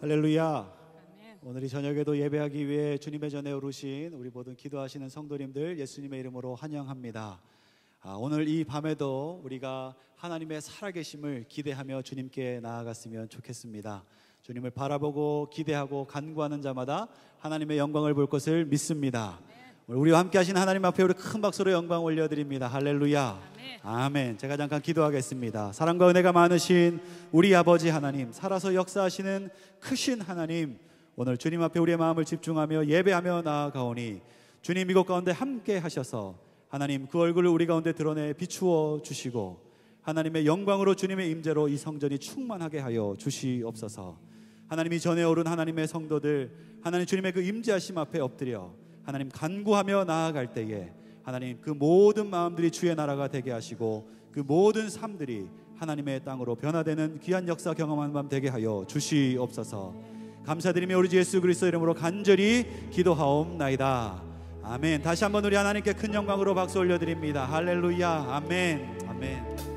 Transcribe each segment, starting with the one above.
할렐루야. 오늘 이 저녁에도 예배하기 위해 주님의 전에 오르신 우리 모든 기도하시는 성도님들 예수님의 이름으로 환영합니다. 오늘 이 밤에도 우리가 하나님의 살아계심을 기대하며 주님께 나아갔으면 좋겠습니다. 주님을 바라보고 기대하고 간구하는 자마다 하나님의 영광을 볼 것을 믿습니다. 우리와 함께 하신 하나님 앞에 우리 큰 박수로 영광 올려드립니다. 할렐루야. 아멘. 제가 잠깐 기도하겠습니다. 사랑과 은혜가 많으신 우리 아버지 하나님, 살아서 역사하시는 크신 하나님, 오늘 주님 앞에 우리의 마음을 집중하며 예배하며 나아가오니 주님 이곳 가운데 함께 하셔서 하나님 그 얼굴을 우리 가운데 드러내 비추어 주시고 하나님의 영광으로 주님의 임재로 이 성전이 충만하게 하여 주시옵소서. 하나님이 전에 오른 하나님의 성도들, 하나님 주님의 그 임재하심 앞에 엎드려 하나님 간구하며 나아갈 때에 하나님 그 모든 마음들이 주의 나라가 되게 하시고 그 모든 삶들이 하나님의 땅으로 변화되는 귀한 역사 경험하는 밤 되게 하여 주시옵소서. 감사드리며 우리 주 예수 그리스도 이름으로 간절히 기도하옵나이다. 아멘. 다시 한번 우리 하나님께 큰 영광으로 박수 올려드립니다. 할렐루야. 아멘. 아멘.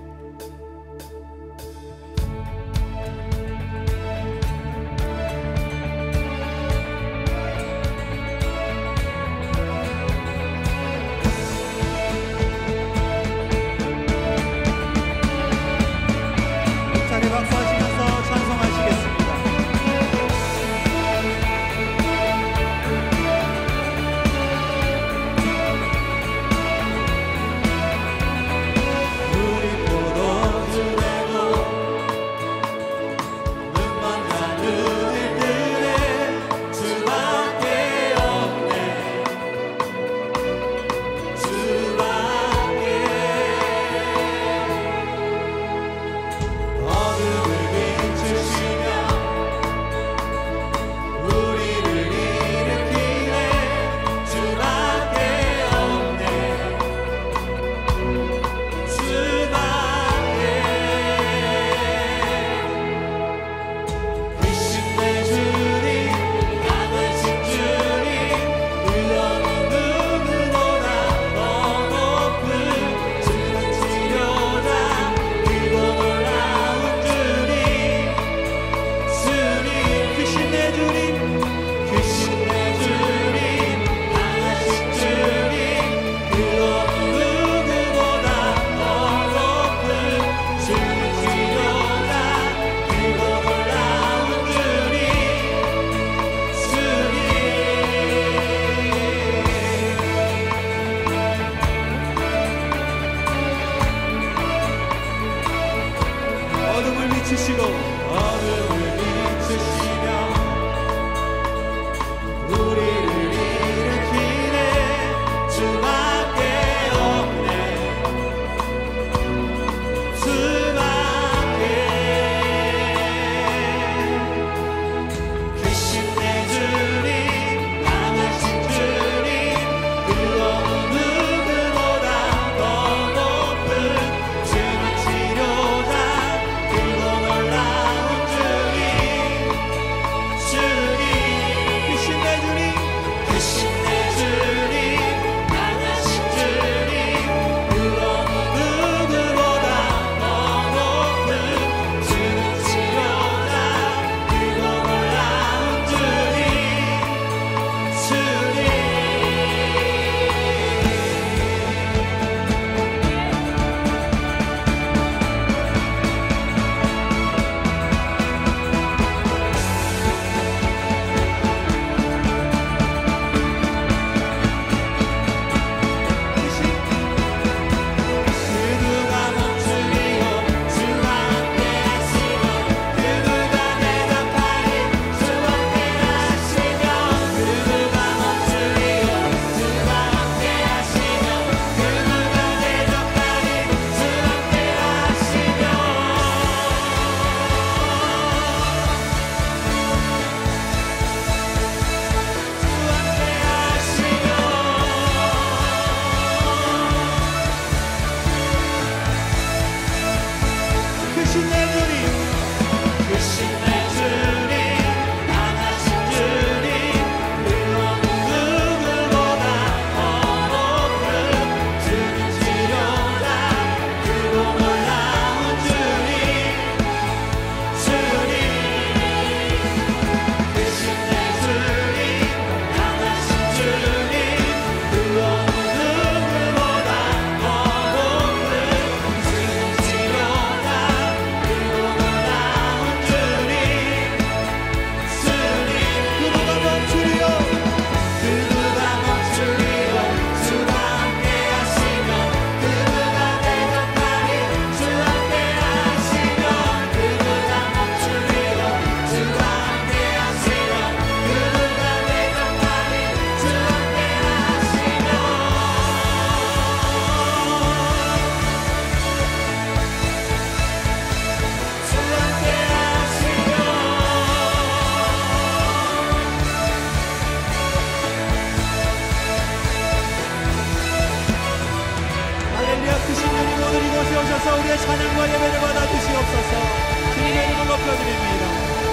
축하드립니다.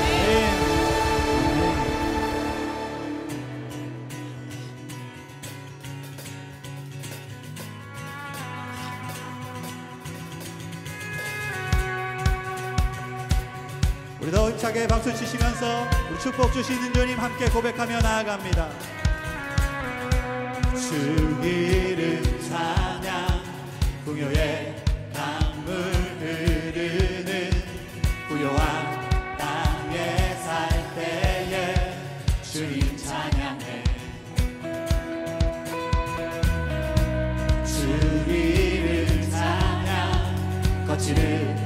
아멘. 우리 더 힘차게 박수 치시면서 우리 축복 주시는 주님 함께 고백하며 나아갑니다. 주 이름 찬양 풍요의 강물 흐르는 부요한 땅에 살 때에 주님 찬양해. 주 이름 찬양 거칠은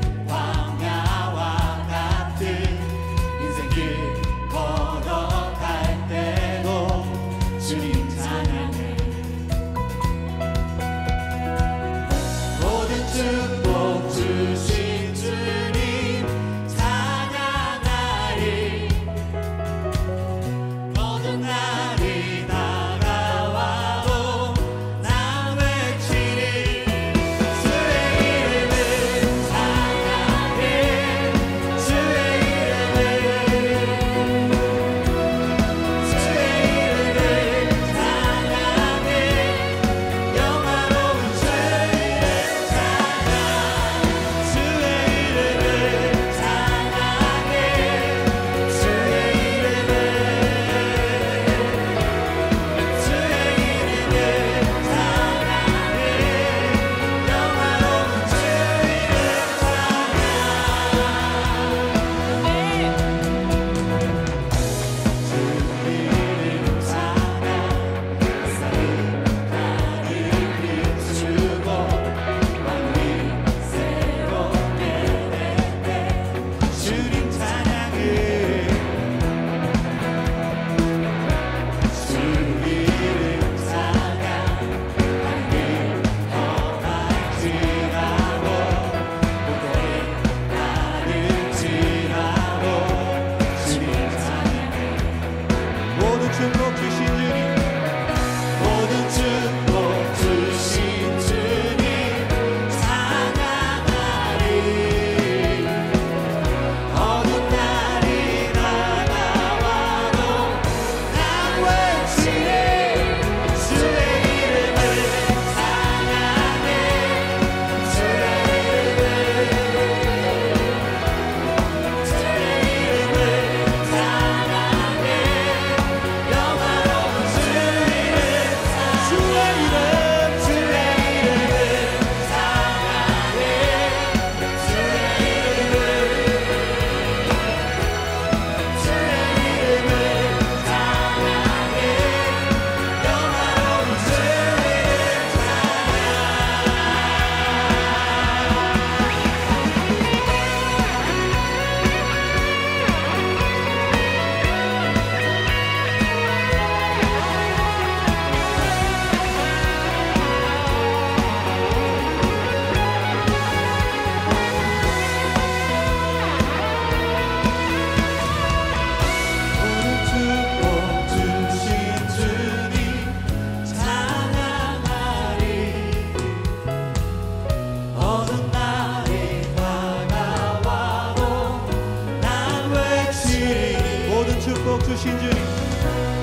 주신 주님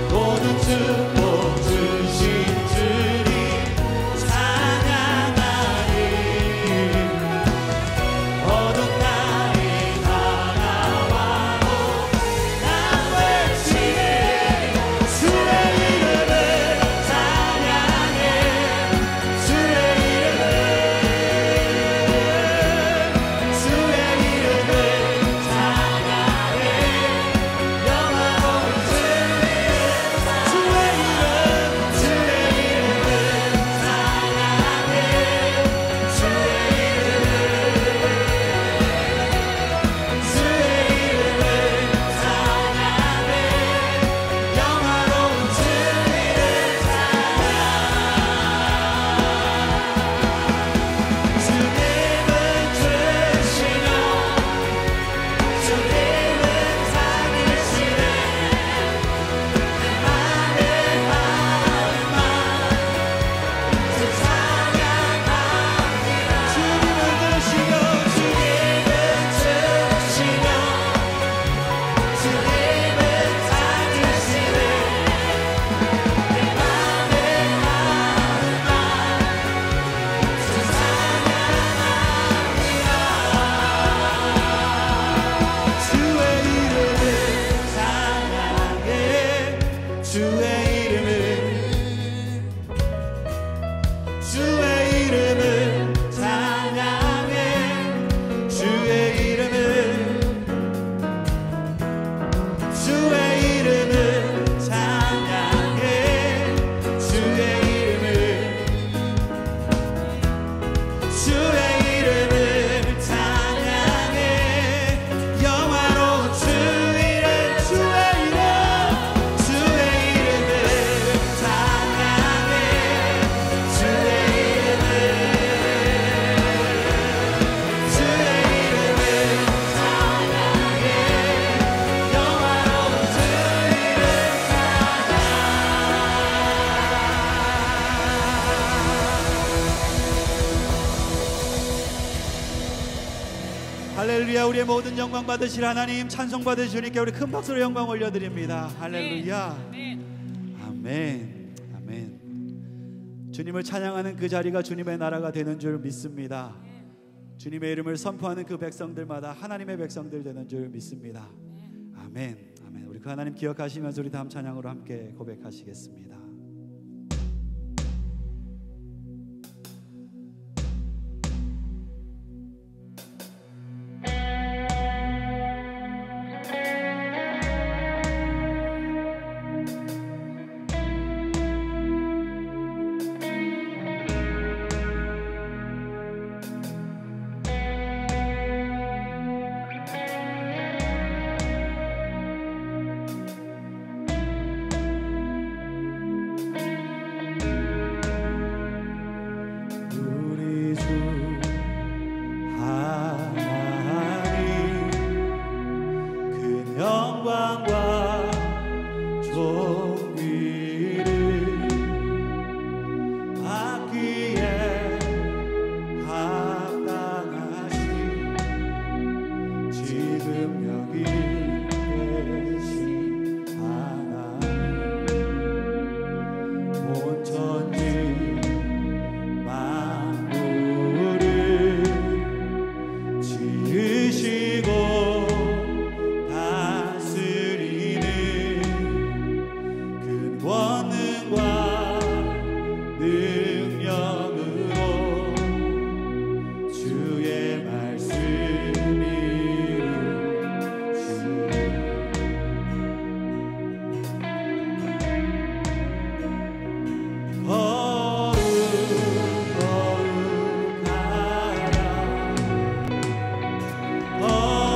모든 축복 주신 주님 찬양하리. 어두운 날이 다가와도 난 외치네. 주의 이름을 찬양해. 주의 이름을 찬양해. 영원한 주의 이름 할렐루야. 우리의 모든 영광 받으실 하나님, 찬송 받으실 주님께 우리 큰 박수로 영광 올려드립니다. 할렐루야. 아멘. 아멘. 주님을 찬양하는 그 자리가 주님의 나라가 되는 줄 믿습니다. 주님의 이름을 선포하는 그 백성들마다 하나님의 백성들 되는 줄 믿습니다. 아멘. 아멘. 우리 그 하나님 기억하시면서 우리 다음 찬양으로 함께 고백하시겠습니다. Oh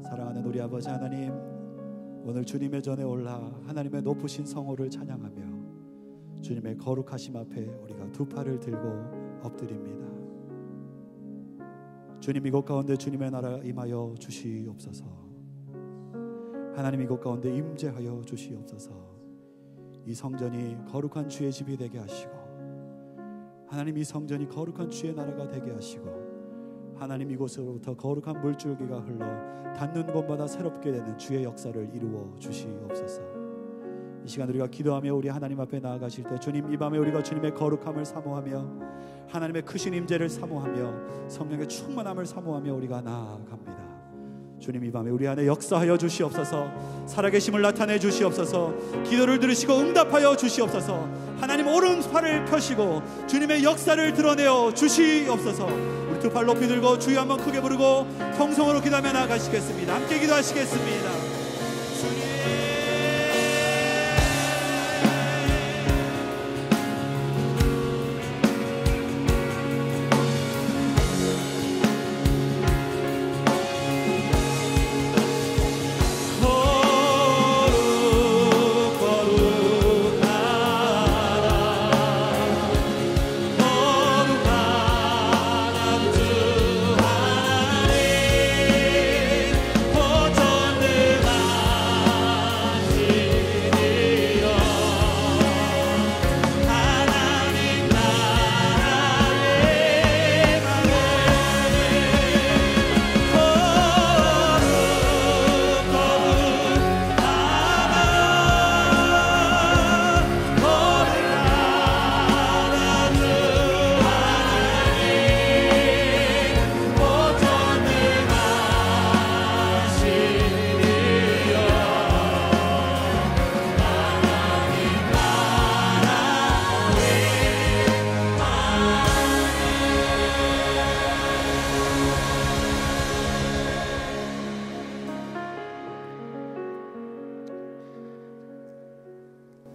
사랑하는 우리 아버지 하나님, 오늘 주님의 전에 올라 하나님의 높으신 성호를 찬양하며 주님의 거룩하심 앞에 우리가 두 팔을 들고 엎드립니다. 주님, 이곳 가운데 주님의 나라 임하여 주시옵소서. 하나님, 이곳 가운데 임재하여 주시옵소서. 이 성전이 거룩한 주의 집이 되게 하시고, 하나님, 이 성전이 거룩한 주의 나라가 되게 하시고, 하나님, 이곳으로부터 거룩한 물줄기가 흘러 닿는 곳마다 새롭게 되는 주의 역사를 이루어 주시옵소서. 이 시간 우리가 기도하며 우리 하나님 앞에 나아가실 때, 주님, 이 밤에 우리가 주님의 거룩함을 사모하며 하나님의 크신 임재를 사모하며 성령의 충만함을 사모하며 우리가 나아갑니다. 주님, 이 밤에 우리 안에 역사하여 주시옵소서. 살아계심을 나타내 주시옵소서. 기도를 들으시고 응답하여 주시옵소서. 하나님, 오른팔을 펴시고 주님의 역사를 드러내어 주시옵소서. 우리 두 팔 높이 들고 주여 한번 크게 부르고 통성으로 기도하며 나아가시겠습니다. 함께 기도하시겠습니다. 주님,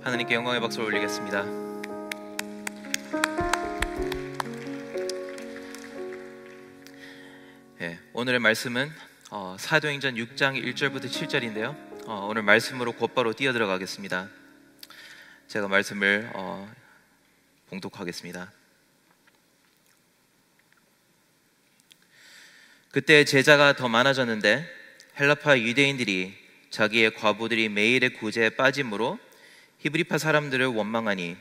하나님께 영광의 박수를 올리겠습니다. 오늘의 말씀은 사도행전 6장 1절부터 7절인데요. 오늘 말씀으로 곧바로 뛰어들어가겠습니다. 제가 말씀을 봉독하겠습니다. 그때 제자가 더 많아졌는데 헬라파 유대인들이 자기의 과부들이 매일의 구제에 빠짐으로 히브리파 사람들을 원망하니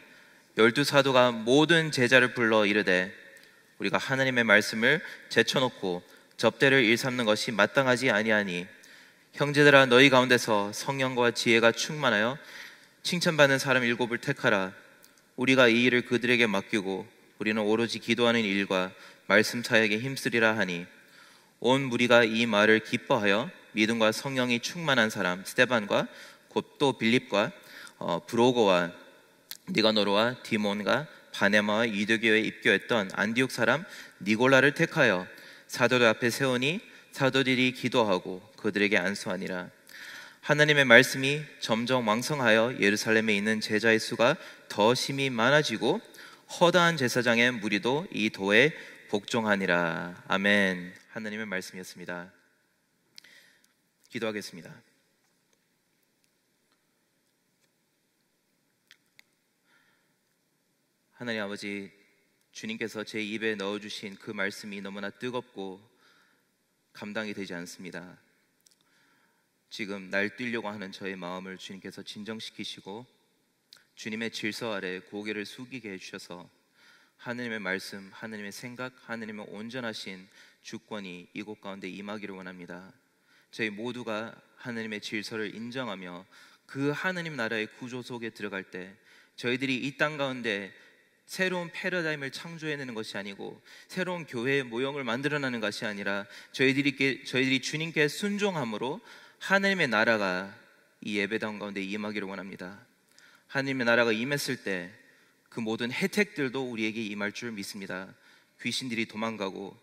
12사도가 모든 제자를 불러 이르되 우리가 하나님의 말씀을 제쳐놓고 접대를 일삼는 것이 마땅하지 아니하니 형제들아, 너희 가운데서 성령과 지혜가 충만하여 칭찬받는 사람 7을 택하라. 우리가 이 일을 그들에게 맡기고 우리는 오로지 기도하는 일과 말씀 사역에 힘쓰리라 하니 온 무리가 이 말을 기뻐하여 믿음과 성령이 충만한 사람 스데반과 곧 또 빌립과 브로고와 니가노르와 디몬과 바네마와 유대교에 입교했던 안디옥 사람 니골라를 택하여 사도들 앞에 세우니 사도들이 기도하고 그들에게 안수하니라. 하나님의 말씀이 점점 왕성하여 예루살렘에 있는 제자의 수가 더 심히 많아지고 허다한 제사장의 무리도 이 도에 복종하니라. 아멘. 하나님의 말씀이었습니다. 기도하겠습니다. 하나님 아버지, 주님께서 제 입에 넣어주신 그 말씀이 너무나 뜨겁고 감당이 되지 않습니다. 지금 날뛰려고 하는 저의 마음을 주님께서 진정시키시고 주님의 질서 아래 고개를 숙이게 해주셔서 하나님의 말씀, 하나님의 생각, 하나님의 온전하신 주권이 이곳 가운데 임하기를 원합니다. 저희 모두가 하나님의 질서를 인정하며 그 하나님 나라의 구조 속에 들어갈 때 저희들이 이 땅 가운데 새로운 패러다임을 창조해내는 것이 아니고 새로운 교회의 모형을 만들어내는 것이 아니라 저희들이 주님께 순종함으로 하나님의 나라가 이 예배당 가운데 임하기를 원합니다. 하나님의 나라가 임했을 때 그 모든 혜택들도 우리에게 임할 줄 믿습니다. 귀신들이 도망가고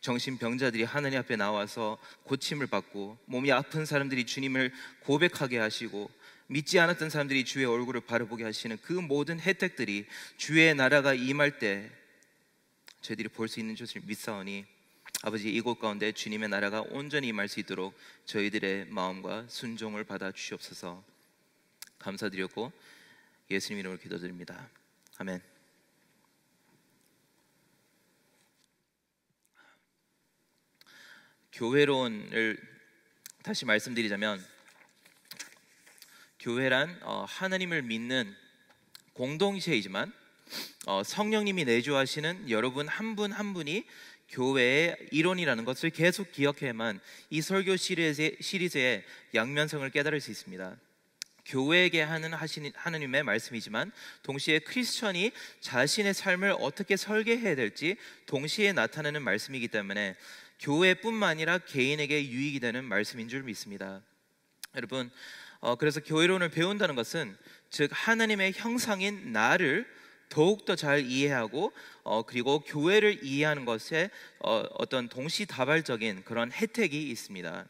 정신병자들이 하나님 앞에 나와서 고침을 받고 몸이 아픈 사람들이 주님을 고백하게 하시고 믿지 않았던 사람들이 주의 얼굴을 바라보게 하시는 그 모든 혜택들이 주의 나라가 임할 때 저희들이 볼 수 있는 것을 믿사오니 아버지, 이곳 가운데 주님의 나라가 온전히 임할 수 있도록 저희들의 마음과 순종을 받아 주시옵소서. 감사드렸고 예수님 이름으로 기도드립니다. 아멘. 교회론을 다시 말씀드리자면, 교회란 하나님을 믿는 공동체이지만 성령님이 내주하시는 여러분 한 분 한 분이 교회의 일원이라는 것을 계속 기억해야만 이 설교 시리즈의 양면성을 깨달을 수 있습니다. 교회에게 하시는 하나님의 말씀이지만 동시에 크리스천이 자신의 삶을 어떻게 설계해야 될지 동시에 나타내는 말씀이기 때문에 교회뿐만 아니라 개인에게 유익이 되는 말씀인 줄 믿습니다. 여러분, 그래서 교회론을 배운다는 것은 즉 하나님의 형상인 나를 더욱더 잘 이해하고 그리고 교회를 이해하는 것에 어떤 동시다발적인 그런 혜택이 있습니다.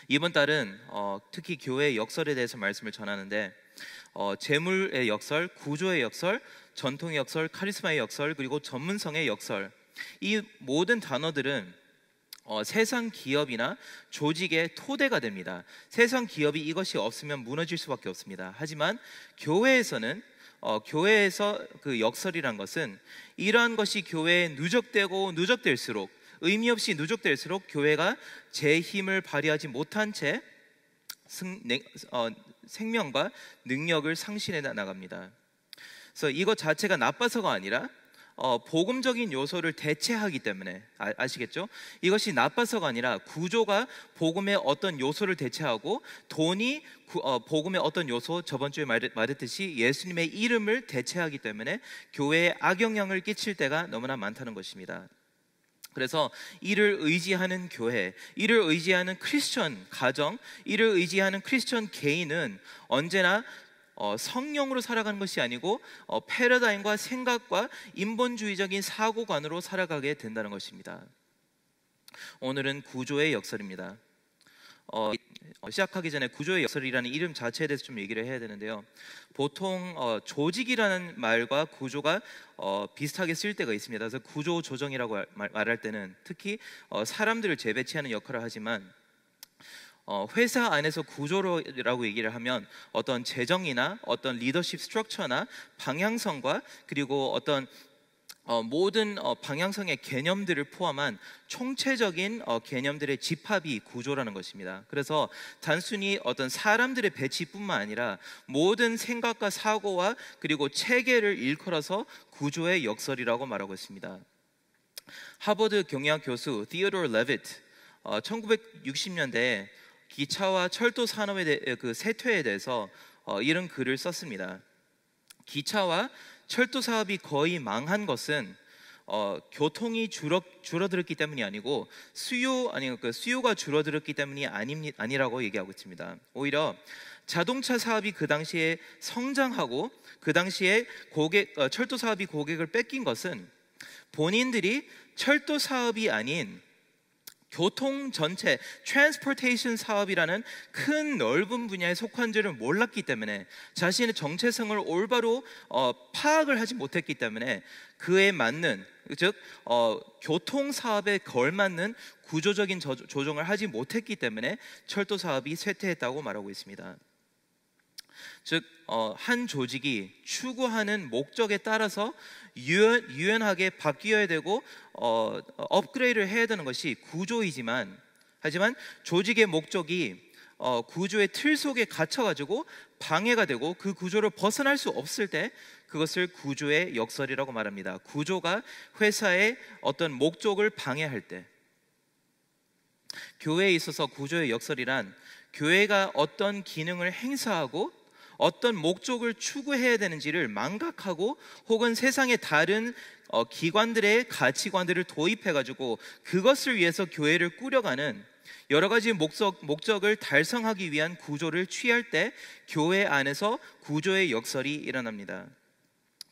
이번 달은 특히 교회의 역설에 대해서 말씀을 전하는데, 재물의 역설, 구조의 역설, 전통의 역설, 카리스마의 역설, 그리고 전문성의 역설, 이 모든 단어들은 세상 기업이나 조직의 토대가 됩니다. 세상 기업이 이것이 없으면 무너질 수밖에 없습니다. 하지만 교회에서는 교회에서 그 역설이란 것은 이러한 것이 교회에 누적되고 누적될수록, 의미 없이 누적될수록 교회가 제 힘을 발휘하지 못한 채 생명과 능력을 상실해 나갑니다. 그래서 이것 자체가 나빠서가 아니라 복음적인 요소를 대체하기 때문에, 아시겠죠? 이것이 나빠서가 아니라 구조가 복음의 어떤 요소를 대체하고 돈이 복음의 어떤 요소, 저번 주에 말했듯이 예수님의 이름을 대체하기 때문에 교회에 악영향을 끼칠 때가 너무나 많다는 것입니다. 그래서 이를 의지하는 교회, 이를 의지하는 크리스천 가정, 이를 의지하는 크리스천 개인은 언제나 성령으로 살아가는 것이 아니고 패러다임과 생각과 인본주의적인 사고관으로 살아가게 된다는 것입니다. 오늘은 구조의 역설입니다. 시작하기 전에 구조의 역설이라는 이름 자체에 대해서 좀 얘기를 해야 되는데요. 보통 조직이라는 말과 구조가 비슷하게 쓸 때가 있습니다. 그래서 구조 조정이라고 말할 때는 특히 사람들을 재배치하는 역할을 하지만, 회사 안에서 구조라고 얘기를 하면 어떤 재정이나 어떤 리더십 스트럭처나 방향성과 그리고 어떤 모든 방향성의 개념들을 포함한 총체적인 개념들의 집합이 구조라는 것입니다. 그래서 단순히 어떤 사람들의 배치뿐만 아니라 모든 생각과 사고와 그리고 체계를 일컬어서 구조의 역설이라고 말하고 있습니다. 하버드 경영학 교수 디오도르 레비트 1960년대에 기차와 철도 산업의 그 쇠퇴에 대해서 이런 글을 썼습니다. 기차와 철도 사업이 거의 망한 것은 교통이 줄어들었기 때문이 아니고 수요가 줄어들었기 때문이 아니라고 얘기하고 있습니다. 오히려 자동차 사업이 그 당시에 성장하고 그 당시에 철도 사업이 고객을 뺏긴 것은 본인들이 철도 사업이 아닌 교통 전체, 트랜스포테이션 사업이라는 큰 넓은 분야에 속한 줄을 몰랐기 때문에, 자신의 정체성을 올바로 파악을 하지 못했기 때문에 그에 맞는, 즉 교통 사업에 걸맞는 구조적인 조정을 하지 못했기 때문에 철도 사업이 쇠퇴했다고 말하고 있습니다. 즉 한 조직이 추구하는 목적에 따라서 유연하게 바뀌어야 되고 업그레이드를 해야 되는 것이 구조이지만, 하지만 조직의 목적이 구조의 틀 속에 갇혀가지고 방해가 되고 그 구조를 벗어날 수 없을 때 그것을 구조의 역설이라고 말합니다. 구조가 회사의 어떤 목적을 방해할 때, 교회에 있어서 구조의 역설이란 교회가 어떤 기능을 행사하고 어떤 목적을 추구해야 되는지를 망각하고 혹은 세상의 다른 기관들의 가치관들을 도입해가지고 그것을 위해서 교회를 꾸려가는 여러 가지 목적을 달성하기 위한 구조를 취할 때 교회 안에서 구조의 역설이 일어납니다.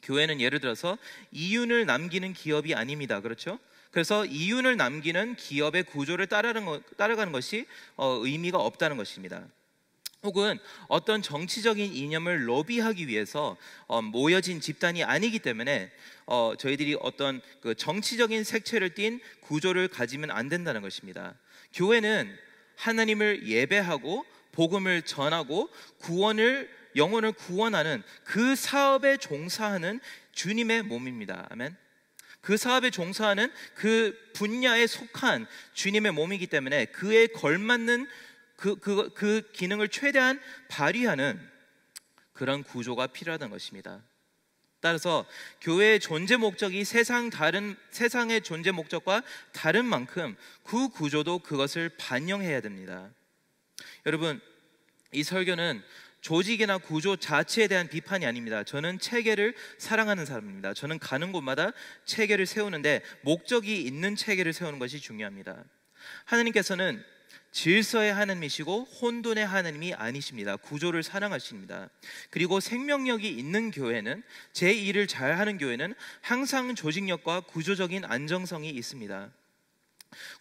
교회는 예를 들어서 이윤을 남기는 기업이 아닙니다. 그렇죠? 그래서 이윤을 남기는 기업의 구조를 따라가는 것이 의미가 없다는 것입니다. 혹은 어떤 정치적인 이념을 로비하기 위해서 모여진 집단이 아니기 때문에 저희들이 어떤 그 정치적인 색채를 띤 구조를 가지면 안 된다는 것입니다. 교회는 하나님을 예배하고 복음을 전하고 영혼을 구원하는 그 사업에 종사하는 주님의 몸입니다. 아멘. 그 사업에 종사하는 그 분야에 속한 주님의 몸이기 때문에 그에 걸맞는 그 기능을 최대한 발휘하는 그런 구조가 필요하다는 것입니다. 따라서 교회의 존재 목적이 세상의 존재 목적과 다른 만큼 그 구조도 그것을 반영해야 됩니다. 여러분, 이 설교는 조직이나 구조 자체에 대한 비판이 아닙니다. 저는 체계를 사랑하는 사람입니다. 저는 가는 곳마다 체계를 세우는데 목적이 있는 체계를 세우는 것이 중요합니다. 하나님께서는 질서의 하나님이시고 혼돈의 하나님이 아니십니다. 구조를 사랑하십니다. 그리고 생명력이 있는 교회는, 제 일을 잘하는 교회는 항상 조직력과 구조적인 안정성이 있습니다.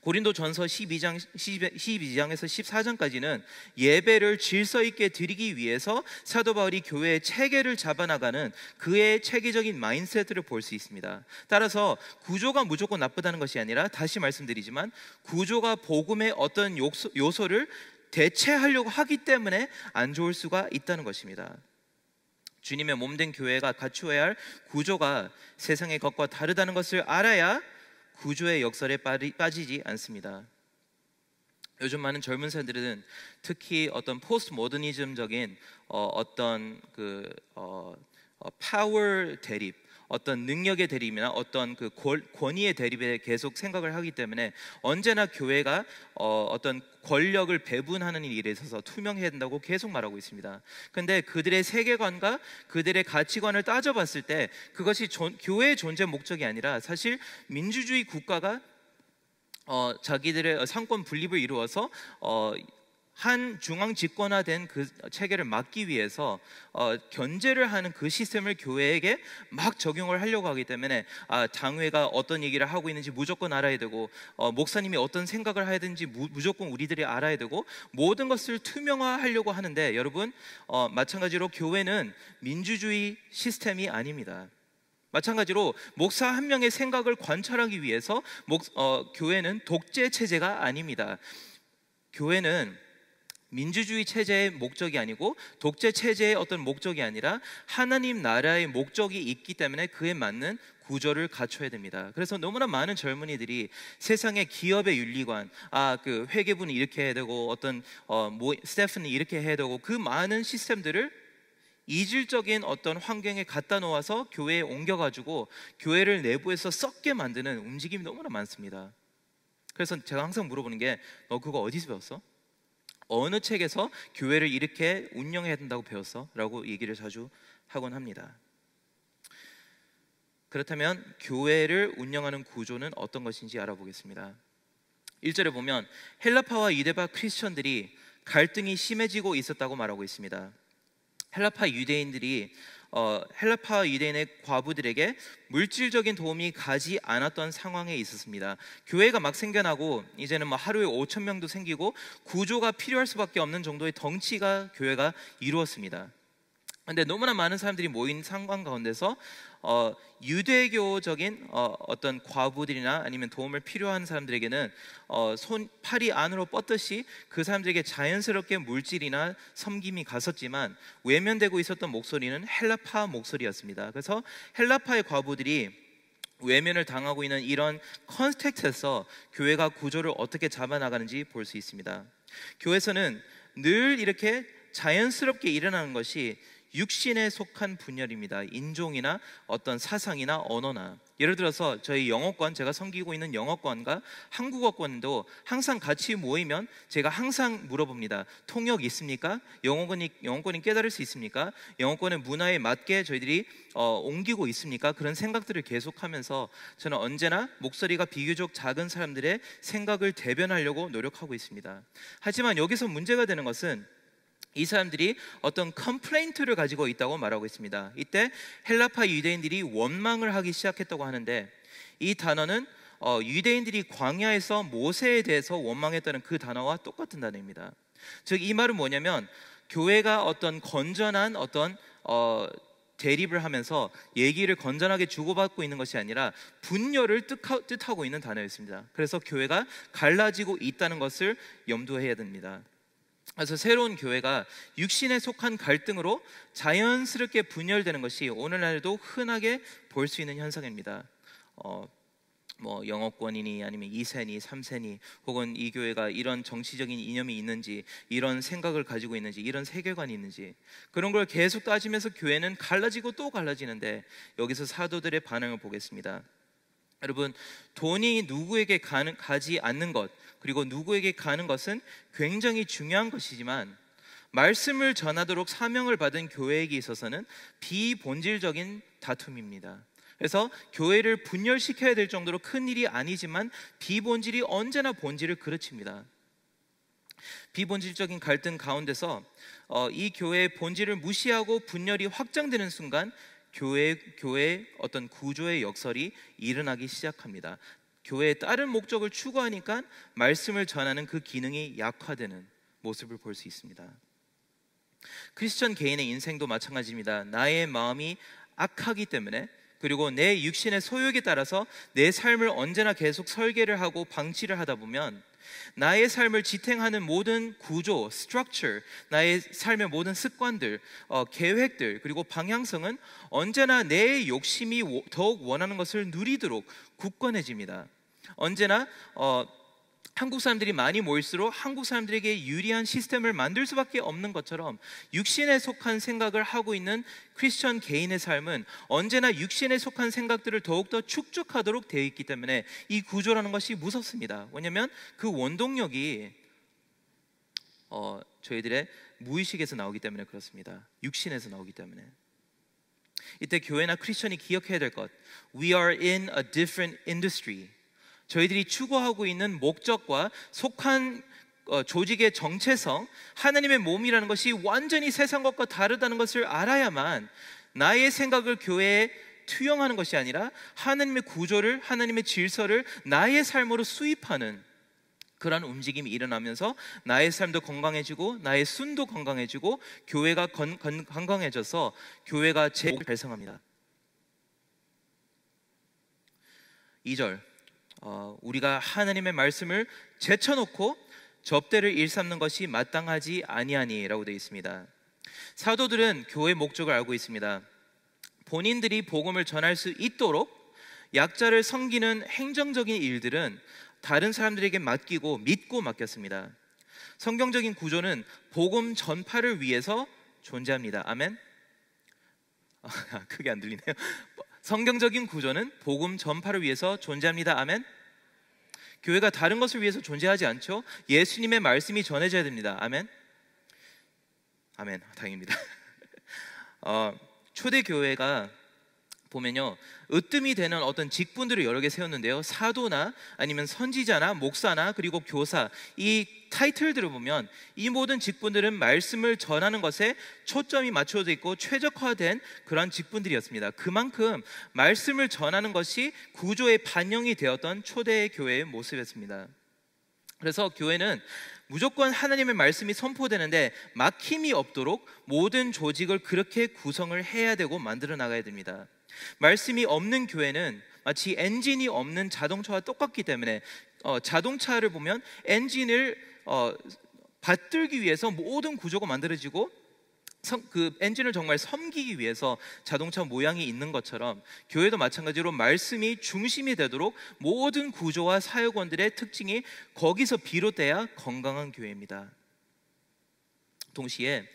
고린도전서 12장에서 14장까지는 예배를 질서 있게 드리기 위해서 사도 바울이 교회의 체계를 잡아나가는 그의 체계적인 마인드셋을 볼 수 있습니다. 따라서 구조가 무조건 나쁘다는 것이 아니라, 다시 말씀드리지만, 구조가 복음의 어떤 요소를 대체하려고 하기 때문에 안 좋을 수가 있다는 것입니다. 주님의 몸된 교회가 갖추어야 할 구조가 세상의 것과 다르다는 것을 알아야 구조의 역설에 빠지지 않습니다. 요즘 많은 젊은 사람들은 특히 어떤 포스트 모더니즘적인 어떤 파워 대립, 어떤 능력의 대립이나 어떤 그 권위의 대립에 계속 생각을 하기 때문에 언제나 교회가 어떤 권력을 배분하는 일에 있어서 투명해야 된다고 계속 말하고 있습니다. 그런데 그들의 세계관과 그들의 가치관을 따져봤을 때 그것이 교회의 존재 목적이 아니라, 사실 민주주의 국가가 자기들의 상권 분립을 이루어서 한 중앙 집권화된 그 체계를 막기 위해서 견제를 하는 그 시스템을 교회에게 막 적용을 하려고 하기 때문에, 장회가 어떤 얘기를 하고 있는지 무조건 알아야 되고, 목사님이 어떤 생각을 해야 되는지 무조건 우리들이 알아야 되고, 모든 것을 투명화하려고 하는데, 여러분, 마찬가지로 교회는 민주주의 시스템이 아닙니다. 마찬가지로 목사 한 명의 생각을 관찰하기 위해서 교회는 독재 체제가 아닙니다. 교회는 민주주의 체제의 목적이 아니고 독재 체제의 어떤 목적이 아니라 하나님 나라의 목적이 있기 때문에 그에 맞는 구조를 갖춰야 됩니다. 그래서 너무나 많은 젊은이들이 세상의 기업의 윤리관, 그 회계부는 이렇게 해야 되고, 어떤 스태프는 이렇게 해야 되고, 그 많은 시스템들을 이질적인 어떤 환경에 갖다 놓아서 교회에 옮겨가지고 교회를 내부에서 썩게 만드는 움직임이 너무나 많습니다. 그래서 제가 항상 물어보는 게, 너 그거 어디서 배웠어? 어느 책에서 교회를 이렇게 운영해야 된다고 배웠어? 라고 얘기를 자주 하곤 합니다. 그렇다면 교회를 운영하는 구조는 어떤 것인지 알아보겠습니다. 1절에 보면 헬라파와 유대파 크리스천들이 갈등이 심해지고 있었다고 말하고 있습니다. 헬라파 유대인의 과부들에게 물질적인 도움이 가지 않았던 상황에 있었습니다. 교회가 막 생겨나고 이제는 하루에 5,000명도 생기고 구조가 필요할 수밖에 없는 정도의 덩치가 교회가 이루었습니다. 그런데 너무나 많은 사람들이 모인 상황 가운데서 유대교적인 어떤 과부들이나 아니면 도움을 필요한 사람들에게는 팔이 안으로 뻗듯이 그 사람들에게 자연스럽게 물질이나 섬김이 갔었지만, 외면되고 있었던 목소리는 헬라파 목소리였습니다. 그래서 헬라파의 과부들이 외면을 당하고 있는 이런 컨텍스트에서 교회가 구조를 어떻게 잡아나가는지 볼 수 있습니다. 교회에서는 늘 이렇게 자연스럽게 일어나는 것이 육신에 속한 분열입니다. 인종이나 어떤 사상이나 언어나, 예를 들어서 저희 영어권, 제가 섬기고 있는 영어권과 한국어권도 항상 같이 모이면 제가 항상 물어봅니다. 통역 있습니까? 영어권이 깨달을 수 있습니까? 영어권의 문화에 맞게 저희들이 옮기고 있습니까? 그런 생각들을 계속하면서 저는 언제나 목소리가 비교적 작은 사람들의 생각을 대변하려고 노력하고 있습니다. 하지만 여기서 문제가 되는 것은 이 사람들이 어떤 컴플레인트를 가지고 있다고 말하고 있습니다. 이때 헬라파 유대인들이 원망을 하기 시작했다고 하는데, 이 단어는 유대인들이 광야에서 모세에 대해서 원망했다는 그 단어와 똑같은 단어입니다. 즉 이 말은 뭐냐면, 교회가 어떤 건전한 어떤 대립을 하면서 얘기를 건전하게 주고받고 있는 것이 아니라 분열을 뜻하고 있는 단어였습니다. 그래서 교회가 갈라지고 있다는 것을 염두해야 됩니다. 그래서 새로운 교회가 육신에 속한 갈등으로 자연스럽게 분열되는 것이 오늘날도 흔하게 볼 수 있는 현상입니다. 뭐 영어권이니 아니면 2세니 3세니 혹은 이 교회가 이런 정치적인 이념이 있는지, 이런 생각을 가지고 있는지, 이런 세계관이 있는지, 그런 걸 계속 따지면서 교회는 갈라지고 또 갈라지는데, 여기서 사도들의 반응을 보겠습니다. 여러분, 돈이 누구에게 가지 않는 것, 그리고 누구에게 가는 것은 굉장히 중요한 것이지만, 말씀을 전하도록 사명을 받은 교회에게 있어서는 비본질적인 다툼입니다. 그래서 교회를 분열시켜야 될 정도로 큰 일이 아니지만 비본질이 언제나 본질을 그르칩니다. 비본질적인 갈등 가운데서 이 교회의 본질을 무시하고 분열이 확장되는 순간 교회의 어떤 구조의 역설이 일어나기 시작합니다. 교회의 다른 목적을 추구하니까 말씀을 전하는 그 기능이 약화되는 모습을 볼 수 있습니다. 크리스천 개인의 인생도 마찬가지입니다. 나의 마음이 악하기 때문에, 그리고 내 육신의 소욕에 따라서 내 삶을 언제나 계속 설계를 하고 방치를 하다 보면 나의 삶을 지탱하는 모든 구조, structure, 나의 삶의 모든 습관들, 계획들, 그리고 방향성은 언제나 내 욕심이 더욱 원하는 것을 누리도록 굳건해집니다. 언제나 한국 사람들이 많이 모일수록 한국 사람들에게 유리한 시스템을 만들 수밖에 없는 것처럼 육신에 속한 생각을 하고 있는 크리스천 개인의 삶은 언제나 육신에 속한 생각들을 더욱더 축적하도록 되어 있기 때문에 이 구조라는 것이 무섭습니다. 왜냐하면 그 원동력이 저희들의 무의식에서 나오기 때문에 그렇습니다. 육신에서 나오기 때문에. 이때 교회나 크리스천이 기억해야 될 것, We are in a different industry. 저희들이 추구하고 있는 목적과 속한 조직의 정체성, 하나님의 몸이라는 것이 완전히 세상 것과 다르다는 것을 알아야만 나의 생각을 교회에 투영하는 것이 아니라 하나님의 구조를, 하나님의 질서를 나의 삶으로 수입하는 그런 움직임이 일어나면서 나의 삶도 건강해지고 나의 순도 건강해지고 교회가 건강해져서 교회가 제목을 달성합니다. 2절, 우리가 하나님의 말씀을 제쳐놓고 접대를 일삼는 것이 마땅하지 아니하니라고 되어 있습니다. 사도들은 교회의 목적을 알고 있습니다. 본인들이 복음을 전할 수 있도록 약자를 섬기는 행정적인 일들은 다른 사람들에게 맡기고 믿고 맡겼습니다. 성경적인 구조는 복음 전파를 위해서 존재합니다. 아멘. 크게 안 들리네요. 성경적인 구조는 복음 전파를 위해서 존재합니다. 아멘. 교회가 다른 것을 위해서 존재하지 않죠. 예수님의 말씀이 전해져야 됩니다. 아멘. 아멘. 다행입니다. 초대교회가 보면요, 으뜸이 되는 어떤 직분들을 여러 개 세웠는데요, 사도나 아니면 선지자나 목사나 그리고 교사, 이 타이틀들을 보면 이 모든 직분들은 말씀을 전하는 것에 초점이 맞춰져 있고 최적화된 그런 직분들이었습니다. 그만큼 말씀을 전하는 것이 구조의 반영이 되었던 초대 교회의 모습이었습니다. 그래서 교회는 무조건 하나님의 말씀이 선포되는데 막힘이 없도록 모든 조직을 그렇게 구성을 해야 되고 만들어 나가야 됩니다. 말씀이 없는 교회는 마치 엔진이 없는 자동차와 똑같기 때문에 자동차를 보면 엔진을 받들기 위해서 모든 구조가 만들어지고 그 엔진을 정말 섬기기 위해서 자동차 모양이 있는 것처럼 교회도 마찬가지로 말씀이 중심이 되도록 모든 구조와 사역원들의 특징이 거기서 비롯돼야 건강한 교회입니다. 동시에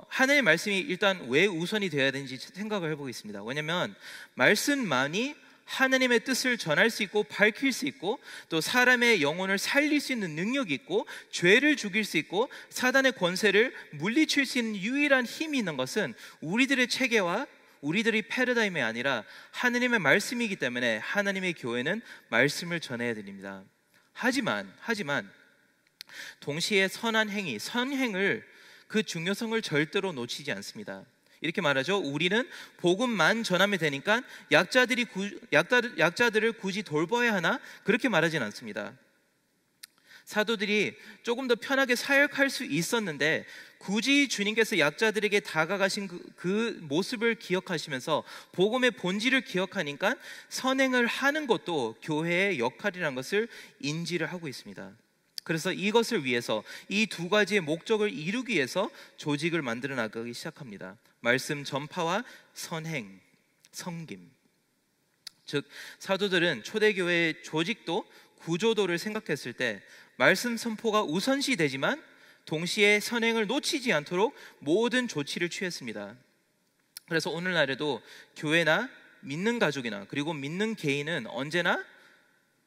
하나님의 말씀이 일단 왜 우선이 되어야 되는지 생각을 해보겠습니다. 왜냐하면 말씀만이 하나님의 뜻을 전할 수 있고 밝힐 수 있고 또 사람의 영혼을 살릴 수 있는 능력이 있고 죄를 죽일 수 있고 사단의 권세를 물리칠 수 있는 유일한 힘이 있는 것은 우리들의 체계와 우리들의 패러다임이 아니라 하나님의 말씀이기 때문에 하나님의 교회는 말씀을 전해야 됩니다. 하지만 동시에 선한 행위, 선행을 그 중요성을 절대로 놓치지 않습니다. 이렇게 말하죠. 우리는 복음만 전하면 되니까 약자들을 굳이 돌봐야 하나? 그렇게 말하진 않습니다. 사도들이 조금 더 편하게 사역할 수 있었는데 굳이 주님께서 약자들에게 다가가신 그 모습을 기억하시면서 복음의 본질을 기억하니까 선행을 하는 것도 교회의 역할이라는 것을 인지를 하고 있습니다. 그래서 이것을 위해서 이 두 가지의 목적을 이루기 위해서 조직을 만들어 나가기 시작합니다. 말씀 전파와 선행, 섬김. 즉 사도들은 초대교회의 조직도 구조도를 생각했을 때 말씀 선포가 우선시 되지만 동시에 선행을 놓치지 않도록 모든 조치를 취했습니다. 그래서 오늘날에도 교회나 믿는 가족이나 그리고 믿는 개인은 언제나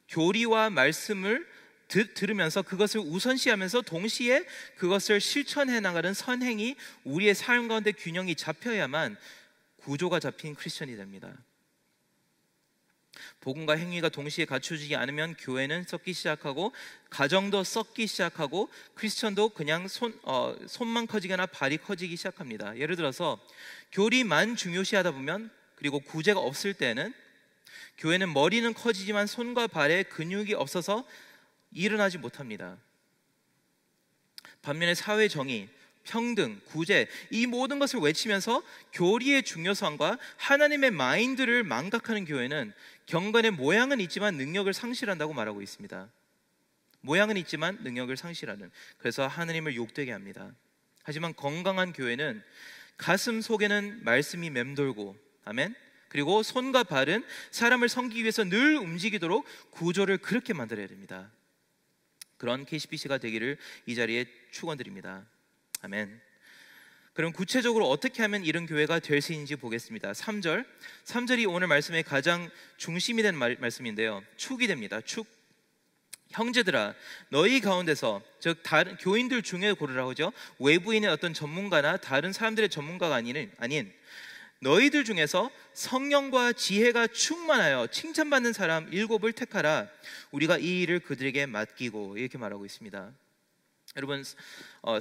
교리와 말씀을 들으면서 그것을 우선시하면서 동시에 그것을 실천해 나가는 선행이 우리의 삶 가운데 균형이 잡혀야만 구조가 잡힌 크리스천이 됩니다. 복음과 행위가 동시에 갖춰지지 않으면 교회는 썩기 시작하고 가정도 썩기 시작하고 크리스천도 그냥 손만 커지거나 발이 커지기 시작합니다. 예를 들어서 교리만 중요시하다 보면 그리고 구제가 없을 때는 교회는 머리는 커지지만 손과 발에 근육이 없어서 일어나지 못합니다. 반면에 사회 정의, 평등, 구제 이 모든 것을 외치면서 교리의 중요성과 하나님의 마인드를 망각하는 교회는 경건의 모양은 있지만 능력을 상실한다고 말하고 있습니다. 모양은 있지만 능력을 상실하는, 그래서 하나님을 욕되게 합니다. 하지만 건강한 교회는 가슴 속에는 말씀이 맴돌고, 아멘, 그리고 손과 발은 사람을 섬기기 위해서 늘 움직이도록 구조를 그렇게 만들어야 됩니다. 그런 KCBC가 되기를 이 자리에 축원드립니다. 아멘. 그럼 구체적으로 어떻게 하면 이런 교회가 될 수 있는지 보겠습니다. 3절이 오늘 말씀의 가장 중심이 된 말씀인데요, 축이 됩니다. 축. 형제들아 너희 가운데서, 즉 다른 교인들 중에 고르라고 하죠. 외부인의 어떤 전문가나 다른 사람들의 전문가가 아닌 너희들 중에서 성령과 지혜가 충만하여 칭찬받는 사람 7을 택하라. 우리가 이 일을 그들에게 맡기고, 이렇게 말하고 있습니다. 여러분,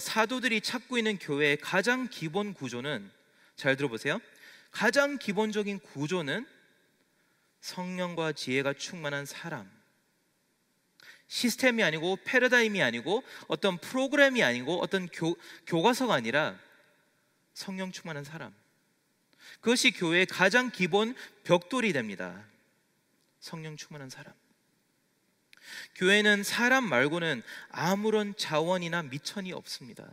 사도들이 찾고 있는 교회의 가장 기본 구조는, 잘 들어보세요, 가장 기본적인 구조는 성령과 지혜가 충만한 사람. 시스템이 아니고 패러다임이 아니고 어떤 프로그램이 아니고 어떤 교과서가 아니라 성령 충만한 사람. 그것이 교회의 가장 기본 벽돌이 됩니다. 성령 충만한 사람. 교회는 사람 말고는 아무런 자원이나 미천이 없습니다.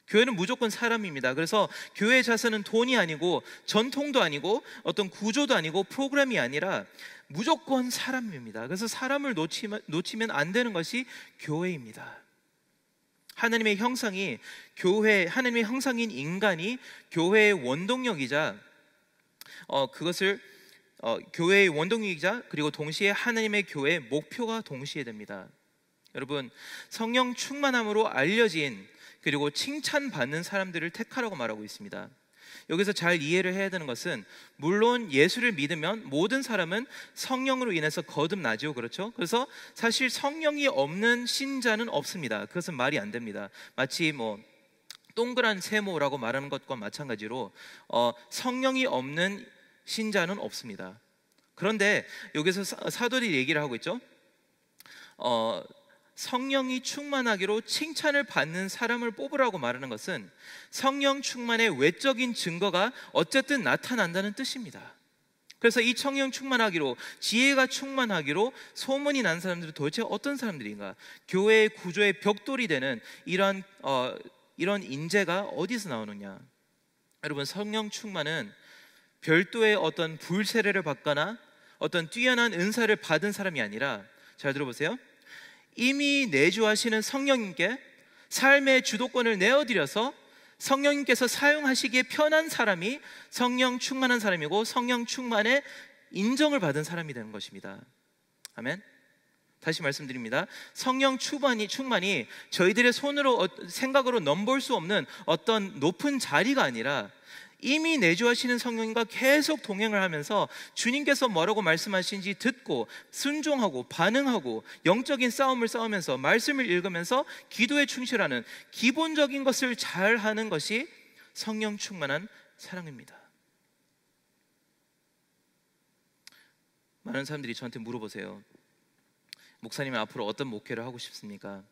교회는 무조건 사람입니다. 그래서 교회의 자세는 돈이 아니고 전통도 아니고 어떤 구조도 아니고 프로그램이 아니라 무조건 사람입니다. 그래서 사람을 놓치면 안 되는 것이 교회입니다. 하나님의 형상이 하나님의 형상인 인간이 교회의 원동력이자 교회의 원동력이자 그리고 동시에 하나님의 교회의 목표가 동시에 됩니다. 여러분, 성령 충만함으로 알려진 그리고 칭찬받는 사람들을 택하라고 말하고 있습니다. 여기서 잘 이해를 해야 되는 것은, 물론 예수를 믿으면 모든 사람은 성령으로 인해서 거듭나죠. 그렇죠? 그래서 사실 성령이 없는 신자는 없습니다. 그것은 말이 안 됩니다. 마치 동그란 세모라고 말하는 것과 마찬가지로 성령이 없는 신자는 없습니다. 그런데 여기서 사도들이 얘기를 하고 있죠. 성령이 충만하기로 칭찬을 받는 사람을 뽑으라고 말하는 것은 성령 충만의 외적인 증거가 어쨌든 나타난다는 뜻입니다. 그래서 이 성령 충만하기로, 지혜가 충만하기로 소문이 난 사람들은 도대체 어떤 사람들인가? 교회의 구조의 벽돌이 되는 이런 인재가 어디서 나오느냐? 여러분, 성령 충만은 별도의 어떤 불세례를 받거나 어떤 뛰어난 은사를 받은 사람이 아니라, 잘 들어보세요, 이미 내주하시는 성령님께 삶의 주도권을 내어드려서 성령님께서 사용하시기에 편한 사람이 성령 충만한 사람이고 성령 충만의 인정을 받은 사람이 되는 것입니다. 아멘. 다시 말씀드립니다. 성령 충만이 저희들의 생각으로 넘볼 수 없는 어떤 높은 자리가 아니라 이미 내주하시는 성령님과 계속 동행을 하면서 주님께서 뭐라고 말씀하시는지 듣고 순종하고 반응하고 영적인 싸움을 싸우면서 말씀을 읽으면서 기도에 충실하는 기본적인 것을 잘하는 것이 성령 충만한 사랑입니다. 많은 사람들이 저한테 물어보세요. 목사님은 앞으로 어떤 목회를 하고 싶습니까?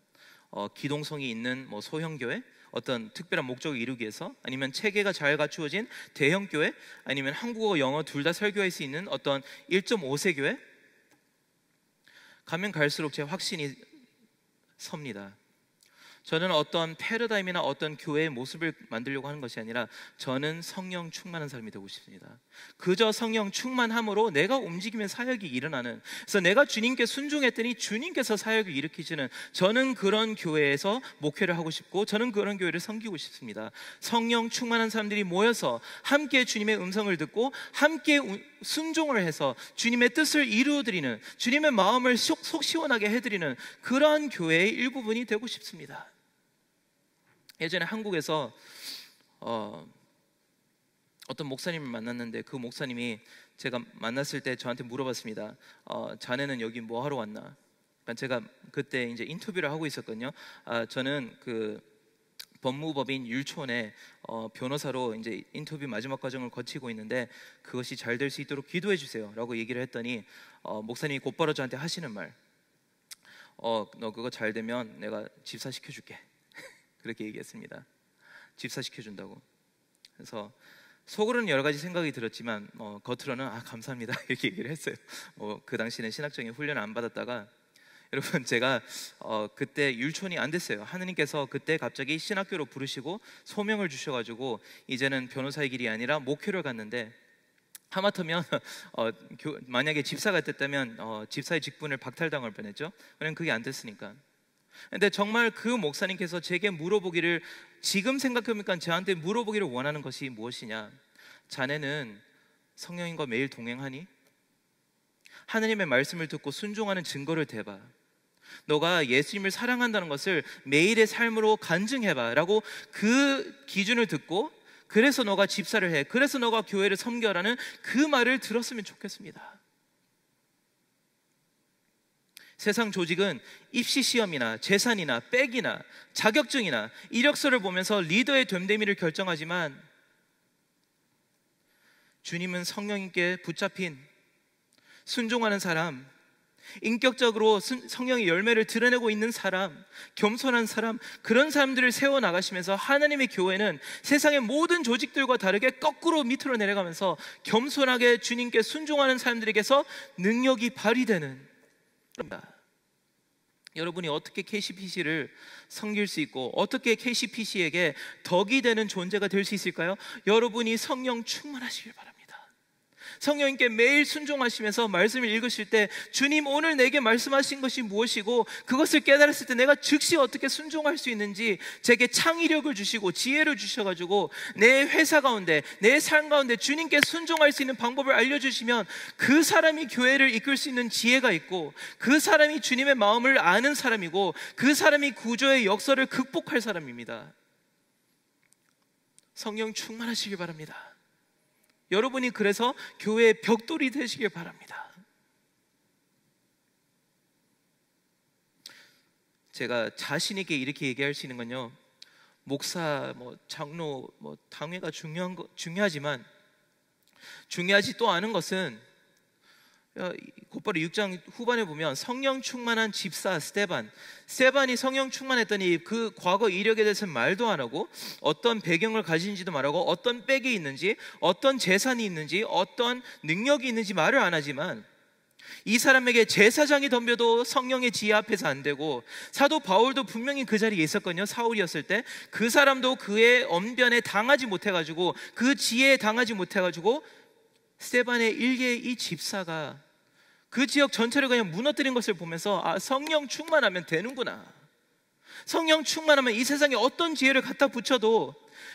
기동성이 있는 소형 교회, 어떤 특별한 목적을 이루기 위해서, 아니면 체계가 잘 갖추어진 대형 교회, 아니면 한국어, 영어 둘 다 설교할 수 있는 어떤 1.5세 교회? 가면 갈수록 제 확신이 섭니다. 저는 어떤 패러다임이나 어떤 교회의 모습을 만들려고 하는 것이 아니라 저는 성령 충만한 사람이 되고 싶습니다. 그저 성령 충만함으로 내가 움직이면 사역이 일어나는, 그래서 내가 주님께 순종했더니 주님께서 사역을 일으키시는, 저는 그런 교회에서 목회를 하고 싶고 저는 그런 교회를 섬기고 싶습니다. 성령 충만한 사람들이 모여서 함께 주님의 음성을 듣고 함께 순종을 해서 주님의 뜻을 이루어드리는, 주님의 마음을 속 시원하게 해드리는 그러한 교회의 일부분이 되고 싶습니다. 예전에 한국에서 어떤 목사님을 만났는데, 그 목사님이 제가 만났을 때 저한테 물어봤습니다. 자네는 여기 뭐 하러 왔나? 그러니까 제가 그때 이제 인터뷰를 하고 있었거든요. 저는 그 법무법인 율촌에 변호사로 이제 인터뷰 마지막 과정을 거치고 있는데 그것이 잘 될 수 있도록 기도해 주세요라고 얘기를 했더니 목사님이 곧바로 저한테 하시는 말, 너 그거 잘 되면 내가 집사 시켜줄게. 그렇게 얘기했습니다. 집사 시켜준다고. 그래서 속으로는 여러 가지 생각이 들었지만 겉으로는 감사합니다 이렇게 얘기를 했어요. 그 당시에는 신학적인 훈련을 안 받았다가, 여러분 제가 그때 율촌이 안 됐어요. 하느님께서 그때 갑자기 신학교로 부르시고 소명을 주셔가지고 이제는 변호사의 길이 아니라 목회를 갔는데, 하마터면 만약에 집사가 됐다면 집사의 직분을 박탈당할 뻔했죠. 왜냐면 그게 안 됐으니까. 근데 정말 그 목사님께서 제게 물어보기를, 지금 생각해보니까 저한테 물어보기를 원하는 것이 무엇이냐, 자네는 성령님과 매일 동행하니? 하느님의 말씀을 듣고 순종하는 증거를 대봐. 너가 예수님을 사랑한다는 것을 매일의 삶으로 간증해봐 라고 그 기준을 듣고, 그래서 너가 집사를 해, 그래서 너가 교회를 섬겨라는 그 말을 들었으면 좋겠습니다. 세상 조직은 입시 시험이나 재산이나 백이나 자격증이나 이력서를 보면서 리더의 됨됨이를 결정하지만, 주님은 성령님께 붙잡힌 순종하는 사람, 인격적으로 성령의 열매를 드러내고 있는 사람, 겸손한 사람, 그런 사람들을 세워나가시면서 하나님의 교회는 세상의 모든 조직들과 다르게 거꾸로 밑으로 내려가면서 겸손하게 주님께 순종하는 사람들에게서 능력이 발휘되는, 여러분이 어떻게 KCPC를 섬길 수 있고 어떻게 KCPC에게 덕이 되는 존재가 될 수 있을까요? 여러분이 성령 충만하시길 바랍니다. 성령님께 매일 순종하시면서 말씀을 읽으실 때, 주님 오늘 내게 말씀하신 것이 무엇이고 그것을 깨달았을 때 내가 즉시 어떻게 순종할 수 있는지 제게 창의력을 주시고 지혜를 주셔가지고 내 회사 가운데, 내 삶 가운데 주님께 순종할 수 있는 방법을 알려주시면, 그 사람이 교회를 이끌 수 있는 지혜가 있고, 그 사람이 주님의 마음을 아는 사람이고, 그 사람이 구조의 역설을 극복할 사람입니다. 성령 충만하시길 바랍니다. 여러분이 그래서 교회의 벽돌이 되시길 바랍니다. 제가 자신 있게 이렇게 얘기할 수 있는 건요, 목사, 장로, 당회가 중요하지만 중요하지 또 않은 것은, 곧바로 6장 후반에 보면 성령 충만한 집사 스데반이 성령 충만했더니 그 과거 이력에 대해서는 말도 안 하고, 어떤 배경을 가진지도 말하고, 어떤 백이 있는지, 어떤 재산이 있는지, 어떤 능력이 있는지 말을 안 하지만, 이 사람에게 제사장이 덤벼도 성령의 지혜 앞에서 안 되고, 사도 바울도 분명히 그 자리에 있었거든요. 사울이었을 때 그 사람도 그의 언변에 당하지 못해가지고, 그 지혜에 당하지 못해가지고 스데반의 일개의 이 집사가 그 지역 전체를 그냥 무너뜨린 것을 보면서, 성령 충만하면 되는구나, 성령 충만하면 이 세상에 어떤 지혜를 갖다 붙여도,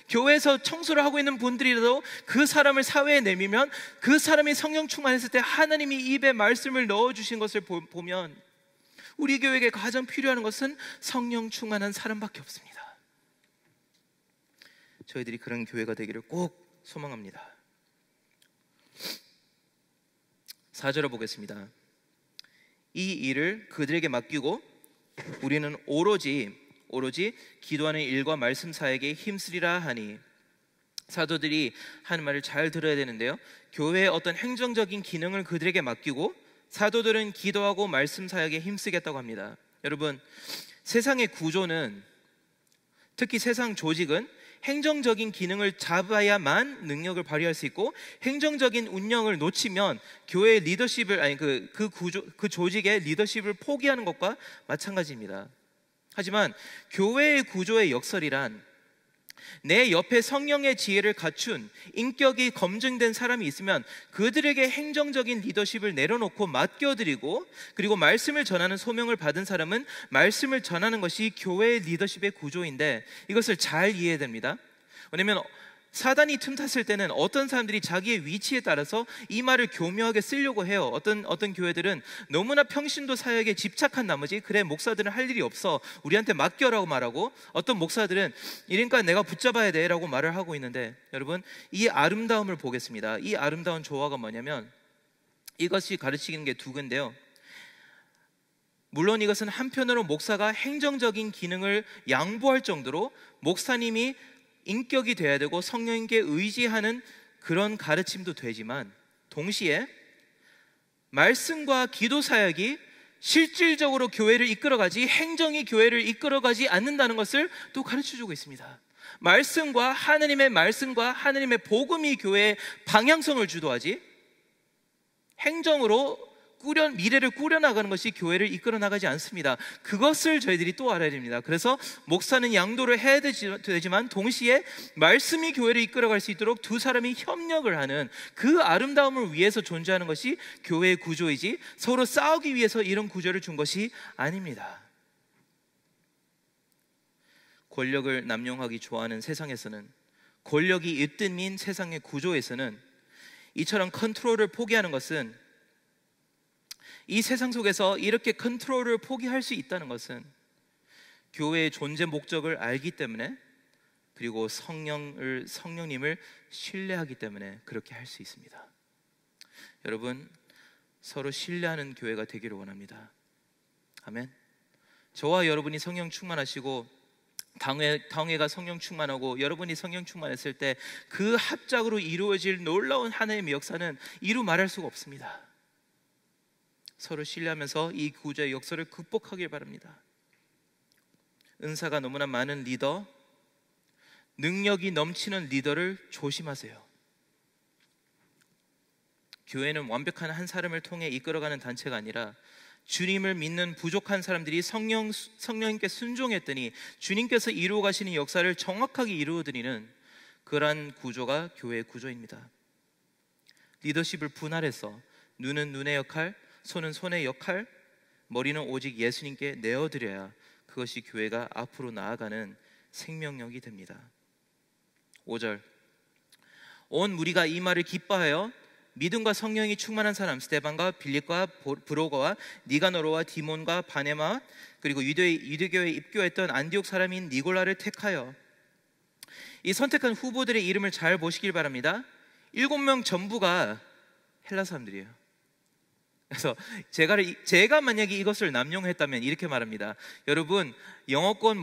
교회에서 청소를 하고 있는 분들이라도 그 사람을 사회에 내밀면, 그 사람이 성령 충만했을 때 하나님이 입에 말씀을 넣어주신 것을 보면, 우리 교회에게 가장 필요한 것은 성령 충만한 사람밖에 없습니다. 저희들이 그런 교회가 되기를 꼭 소망합니다. 4절을 보겠습니다. 이 일을 그들에게 맡기고 우리는 오로지 기도하는 일과 말씀 사역에 힘쓰리라 하니, 사도들이 하는 말을 잘 들어야 되는데요, 교회의 어떤 행정적인 기능을 그들에게 맡기고 사도들은 기도하고 말씀 사역에 힘쓰겠다고 합니다. 여러분, 세상의 구조는, 특히 세상 조직은 행정적인 기능을 잡아야만 능력을 발휘할 수 있고, 행정적인 운영을 놓치면 교회의 리더십을, 그 조직의 리더십을 포기하는 것과 마찬가지입니다. 하지만 교회의 구조의 역설이란, 내 옆에 성령의 지혜를 갖춘 인격이 검증된 사람이 있으면 그들에게 행정적인 리더십을 내려놓고 맡겨드리고, 그리고 말씀을 전하는 소명을 받은 사람은 말씀을 전하는 것이 교회의 리더십의 구조인데, 이것을 잘 이해해야 됩니다. 왜냐하면 사단이 틈탔을 때는 어떤 사람들이 자기의 위치에 따라서 이 말을 교묘하게 쓰려고 해요. 어떤 교회들은 너무나 평신도 사역에 집착한 나머지, 그래 목사들은 할 일이 없어, 우리한테 맡겨라고 말하고, 어떤 목사들은 이러니까 내가 붙잡아야 돼 라고 말을 하고 있는데, 여러분, 이 아름다움을 보겠습니다. 이 아름다운 조화가 뭐냐면, 이것이 가르치는 게 두 개인데요. 물론 이것은 한편으로 목사가 행정적인 기능을 양보할 정도로 목사님이 인격이 돼야 되고 성령님께 의지하는 그런 가르침도 되지만, 동시에 말씀과 기도 사역이 실질적으로 교회를 이끌어가지 행정이 교회를 이끌어가지 않는다는 것을 또 가르쳐주고 있습니다. 하나님의 말씀과 하나님의 복음이 교회의 방향성을 주도하지, 행정으로 미래를 꾸려나가는 것이 교회를 이끌어 나가지 않습니다. 그것을 저희들이 또 알아야 됩니다. 그래서 목사는 양도를 해야 되지만 동시에 말씀이 교회를 이끌어갈 수 있도록 두 사람이 협력을 하는 그 아름다움을 위해서 존재하는 것이 교회의 구조이지, 서로 싸우기 위해서 이런 구조를 준 것이 아닙니다. 권력을 남용하기 좋아하는 세상에서는, 권력이 으뜸인 세상의 구조에서는 이처럼 컨트롤을 포기하는 것은, 이 세상 속에서 이렇게 컨트롤을 포기할 수 있다는 것은 교회의 존재 목적을 알기 때문에, 그리고 성령님을 신뢰하기 때문에 그렇게 할 수 있습니다. 여러분, 서로 신뢰하는 교회가 되기를 원합니다. 아멘. 저와 여러분이 성령 충만하시고 당회가 성령 충만하고 여러분이 성령 충만했을 때 그 합작으로 이루어질 놀라운 하나님의 역사는 이루 말할 수가 없습니다. 서로 신뢰하면서 이 구조의 역설을 극복하길 바랍니다. 은사가 너무나 많은 리더, 능력이 넘치는 리더를 조심하세요. 교회는 완벽한 한 사람을 통해 이끌어가는 단체가 아니라, 주님을 믿는 부족한 사람들이 성령님께 순종했더니 주님께서 이루어 가시는 역사를 정확하게 이루어드리는 그러한 구조가 교회의 구조입니다. 리더십을 분할해서 눈은 눈의 역할, 손은 손의 역할, 머리는 오직 예수님께 내어드려야 그것이 교회가 앞으로 나아가는 생명력이 됩니다. 5절, 온 무리가 이 말을 기뻐하여 믿음과 성령이 충만한 사람 스데반과 빌립과 브로거와 니가노로와 디몬과 바네마, 그리고 유대교에 입교했던 안디옥 사람인 니골라를 택하여, 이 선택한 후보들의 이름을 잘 보시길 바랍니다. 7명 전부가 헬라 사람들이에요. 그래서 제가 만약에 이것을 남용했다면 이렇게 말합니다. 여러분, 영어권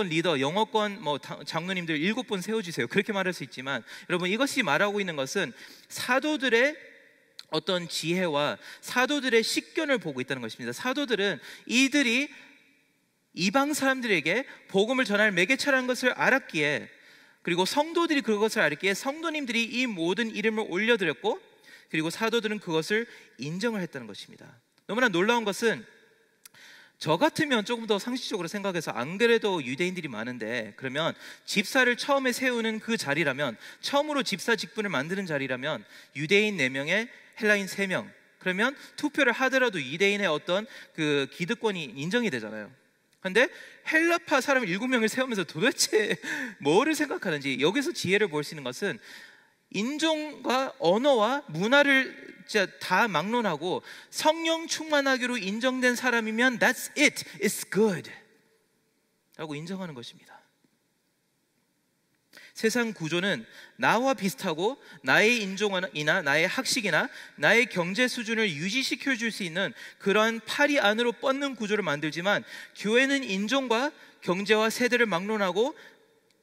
리더, 영어권 장로님들 7분 세워주세요. 그렇게 말할 수 있지만, 여러분, 이것이 말하고 있는 것은 사도들의 어떤 지혜와 사도들의 식견을 보고 있다는 것입니다. 사도들은 이들이 이방 사람들에게 복음을 전할 매개체라는 것을 알았기에, 그리고 성도들이 그것을 알았기에 성도님들이 이 모든 이름을 올려드렸고, 그리고 사도들은 그것을 인정을 했다는 것입니다. 너무나 놀라운 것은, 저 같으면 조금 더 상식적으로 생각해서, 안 그래도 유대인들이 많은데 그러면 집사를 처음에 세우는 그 자리라면, 처음으로 집사 직분을 만드는 자리라면 유대인 4명에 헬라인 3명, 그러면 투표를 하더라도 유대인의 어떤 그 기득권이 인정이 되잖아요. 그런데 헬라파 사람 7명을 세우면서 도대체 뭐를 생각하는지, 여기서 지혜를 볼 수 있는 것은, 인종과 언어와 문화를 진짜 다 막론하고 성령 충만하기로 인정된 사람이면 That's it, it's good 라고 인정하는 것입니다. 세상 구조는 나와 비슷하고 나의 인종이나 나의 학식이나 나의 경제 수준을 유지시켜 줄 수 있는 그러한 팔이 안으로 뻗는 구조를 만들지만, 교회는 인종과 경제와 세대를 막론하고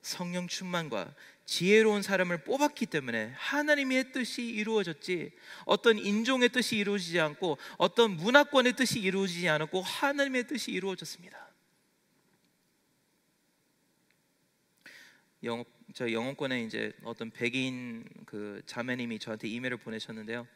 성령 충만과 지혜로운 사람을 뽑았기 때문에 하나님의 뜻이 이루어졌지, 어떤 인종의 뜻이 이루어지지 않고 어떤 문화권의 뜻이 이루어지지 않았고 하나님의 뜻이 이루어졌습니다. 저 영어권에 이제 어떤 백인 그 자매님이 저한테 이메일을 보내셨는데요.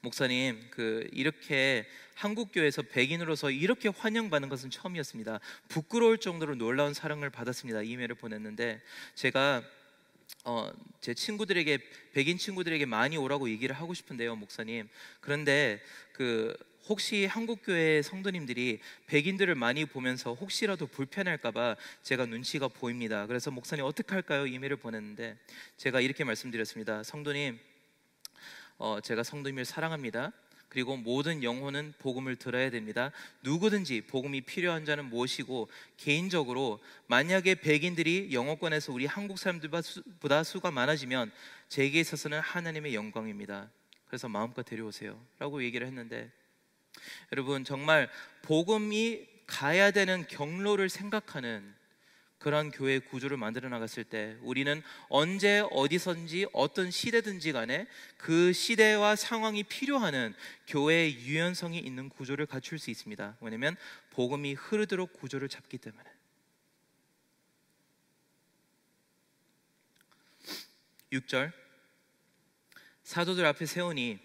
목사님, 이렇게 한국 교회에서 백인으로서 이렇게 환영받는 것은 처음이었습니다. 부끄러울 정도로 놀라운 사랑을 받았습니다. 이메일을 보냈는데 제가 제 친구들에게, 백인 친구들에게 많이 오라고 얘기를 하고 싶은데요, 목사님. 그런데 혹시 한국 교회 성도님들이 백인들을 많이 보면서 혹시라도 불편할까봐 제가 눈치가 보입니다. 그래서 목사님 어떻게 할까요? 이메일을 보냈는데 제가 이렇게 말씀드렸습니다. 성도님, 제가 성도님을 사랑합니다. 그리고 모든 영혼은 복음을 들어야 됩니다. 누구든지 복음이 필요한 자는 모시고, 개인적으로 만약에 백인들이 영어권에서 우리 한국 사람들보다 수가 많아지면 제게 있어서는 하나님의 영광입니다. 그래서 마음껏 데려오세요 라고 얘기를 했는데, 여러분, 정말 복음이 가야 되는 경로를 생각하는 그런 교회 구조를 만들어 나갔을 때 우리는 언제 어디선지 어떤 시대든지 간에 그 시대와 상황이 필요하는 교회의 유연성이 있는 구조를 갖출 수 있습니다. 왜냐하면 복음이 흐르도록 구조를 잡기 때문에. 6절, 사도들 앞에 세우니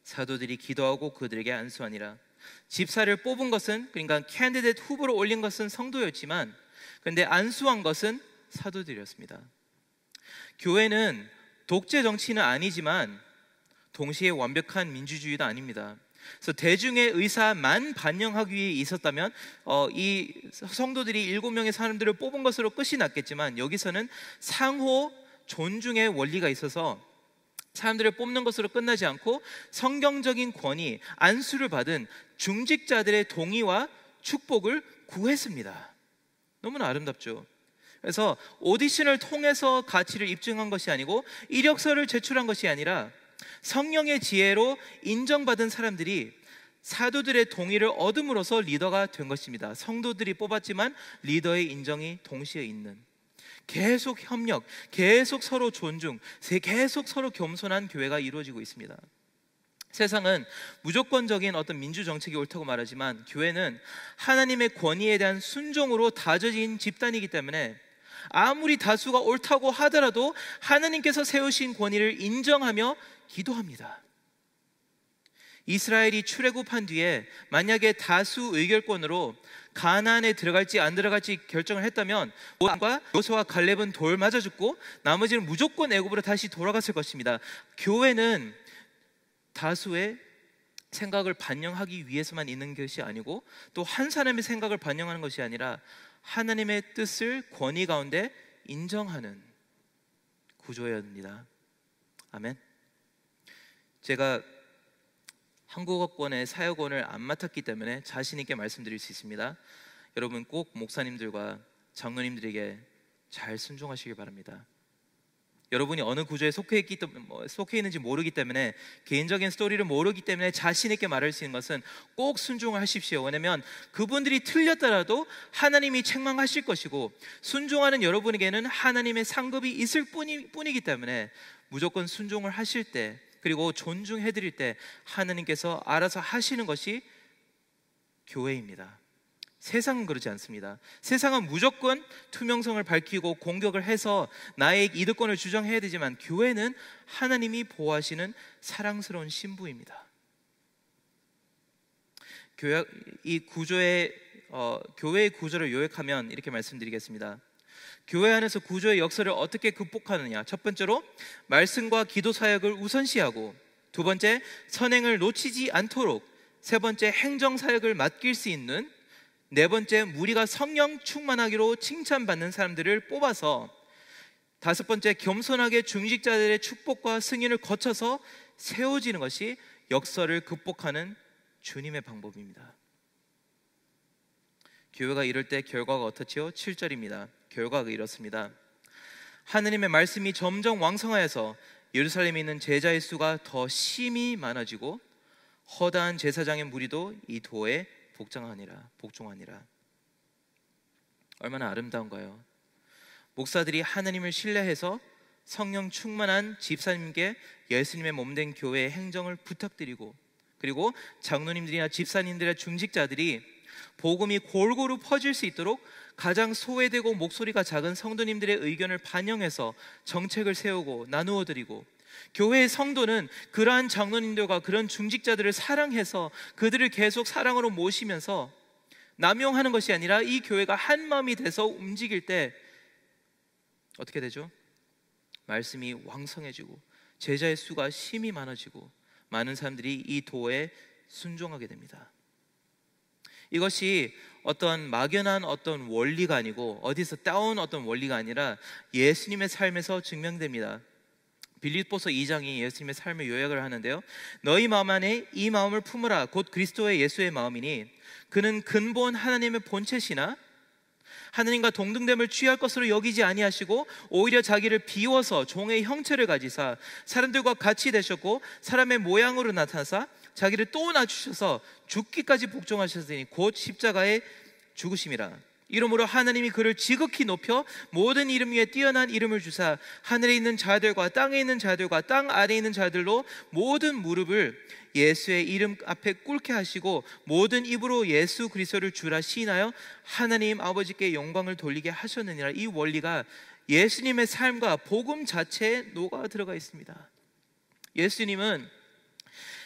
사도들이 기도하고 그들에게 안수하니라. 집사를 뽑은 것은, 그러니까 캔디데이트 후보로 올린 것은 성도였지만 그런데 안수한 것은 사도들이었습니다. 교회는 독재 정치는 아니지만 동시에 완벽한 민주주의도 아닙니다. 그래서 대중의 의사만 반영하기 위해 있었다면 이 성도들이 7명의 사람들을 뽑은 것으로 끝이 났겠지만, 여기서는 상호 존중의 원리가 있어서 사람들을 뽑는 것으로 끝나지 않고 성경적인 권위, 안수를 받은 중직자들의 동의와 축복을 구했습니다. 너무나 아름답죠. 그래서 오디션을 통해서 가치를 입증한 것이 아니고 이력서를 제출한 것이 아니라 성령의 지혜로 인정받은 사람들이 사도들의 동의를 얻음으로써 리더가 된 것입니다. 성도들이 뽑았지만 리더의 인정이 동시에 있는, 계속 협력, 계속 서로 존중, 계속 서로 겸손한 교회가 이루어지고 있습니다. 세상은 무조건적인 어떤 민주정책이 옳다고 말하지만 교회는 하나님의 권위에 대한 순종으로 다져진 집단이기 때문에 아무리 다수가 옳다고 하더라도 하나님께서 세우신 권위를 인정하며 기도합니다. 이스라엘이 출애굽한 뒤에 만약에 다수 의결권으로 가나안에 들어갈지 안 들어갈지 결정을 했다면 여호수아와 갈렙은 돌 맞아 죽고 나머지는 무조건 애굽으로 다시 돌아갔을 것입니다. 교회는 다수의 생각을 반영하기 위해서만 있는 것이 아니고 또 한 사람의 생각을 반영하는 것이 아니라 하나님의 뜻을 권위 가운데 인정하는 구조여야 합니다. 아멘. 제가 한국어권의 사역원을 안 맡았기 때문에 자신 있게 말씀드릴 수 있습니다. 여러분 꼭 목사님들과 장로님들에게 잘 순종하시길 바랍니다. 여러분이 어느 구조에 속해 있는지 모르기 때문에, 개인적인 스토리를 모르기 때문에 자신 있게 말할 수 있는 것은 꼭 순종을 하십시오. 왜냐하면 그분들이 틀렸더라도 하나님이 책망하실 것이고 순종하는 여러분에게는 하나님의 상급이 있을 뿐이기 때문에 무조건 순종을 하실 때, 그리고 존중해드릴 때 하나님께서 알아서 하시는 것이 교회입니다. 세상은 그렇지 않습니다. 세상은 무조건 투명성을 밝히고 공격을 해서 나의 이득권을 주장해야 되지만 교회는 하나님이 보호하시는 사랑스러운 신부입니다. 교회의 구조를 요약하면 이렇게 말씀드리겠습니다. 교회 안에서 구조의 역사를 어떻게 극복하느냐. 첫 번째로 말씀과 기도 사역을 우선시하고, 두 번째 선행을 놓치지 않도록, 세 번째 행정 사역을 맡길 수 있는, 네 번째 무리가 성령 충만하기로 칭찬받는 사람들을 뽑아서, 다섯 번째 겸손하게 중직자들의 축복과 승인을 거쳐서 세워지는 것이 역사를 극복하는 주님의 방법입니다. 교회가 이럴 때 결과가 어떻지요? 7절입니다. 결과가 이렇습니다. 하느님의 말씀이 점점 왕성하여서 예루살렘에 있는 제자의 수가 더 심히 많아지고 허다한 제사장의 무리도 이 도에 복종하니라. 얼마나 아름다운가요? 목사들이 하나님을 신뢰해서 성령 충만한 집사님께 예수님의 몸된 교회의 행정을 부탁드리고, 그리고 장로님들이나 집사님들의 중직자들이 복음이 골고루 퍼질 수 있도록 가장 소외되고 목소리가 작은 성도님들의 의견을 반영해서 정책을 세우고 나누어 드리고, 교회의 성도는 그러한 장로님들과 그런 중직자들을 사랑해서 그들을 계속 사랑으로 모시면서 남용하는 것이 아니라 이 교회가 한 마음이 돼서 움직일 때 어떻게 되죠? 말씀이 왕성해지고 제자의 수가 심히 많아지고 많은 사람들이 이 도에 순종하게 됩니다. 이것이 어떤 막연한 어떤 원리가 아니고 어디서 따온 어떤 원리가 아니라 예수님의 삶에서 증명됩니다. 빌립보서 2장이 예수님의 삶을 요약을 하는데요, 너희 마음 안에 이 마음을 품으라 곧 그리스도의 예수의 마음이니 그는 근본 하나님의 본체시나 하나님과 동등됨을 취할 것으로 여기지 아니하시고 오히려 자기를 비워서 종의 형체를 가지사 사람들과 같이 되셨고 사람의 모양으로 나타나사 자기를 또 낮추셔서 죽기까지 복종하셨으니 곧 십자가에 죽으심이라. 이러므로 하나님이 그를 지극히 높여 모든 이름 위에 뛰어난 이름을 주사 하늘에 있는 자들과 땅에 있는 자들과 땅 아래에 있는 자들로 모든 무릎을 예수의 이름 앞에 꿇게 하시고 모든 입으로 예수 그리스도를 주라 시인하여 하나님 아버지께 영광을 돌리게 하셨느니라. 이 원리가 예수님의 삶과 복음 자체에 녹아 들어가 있습니다. 예수님은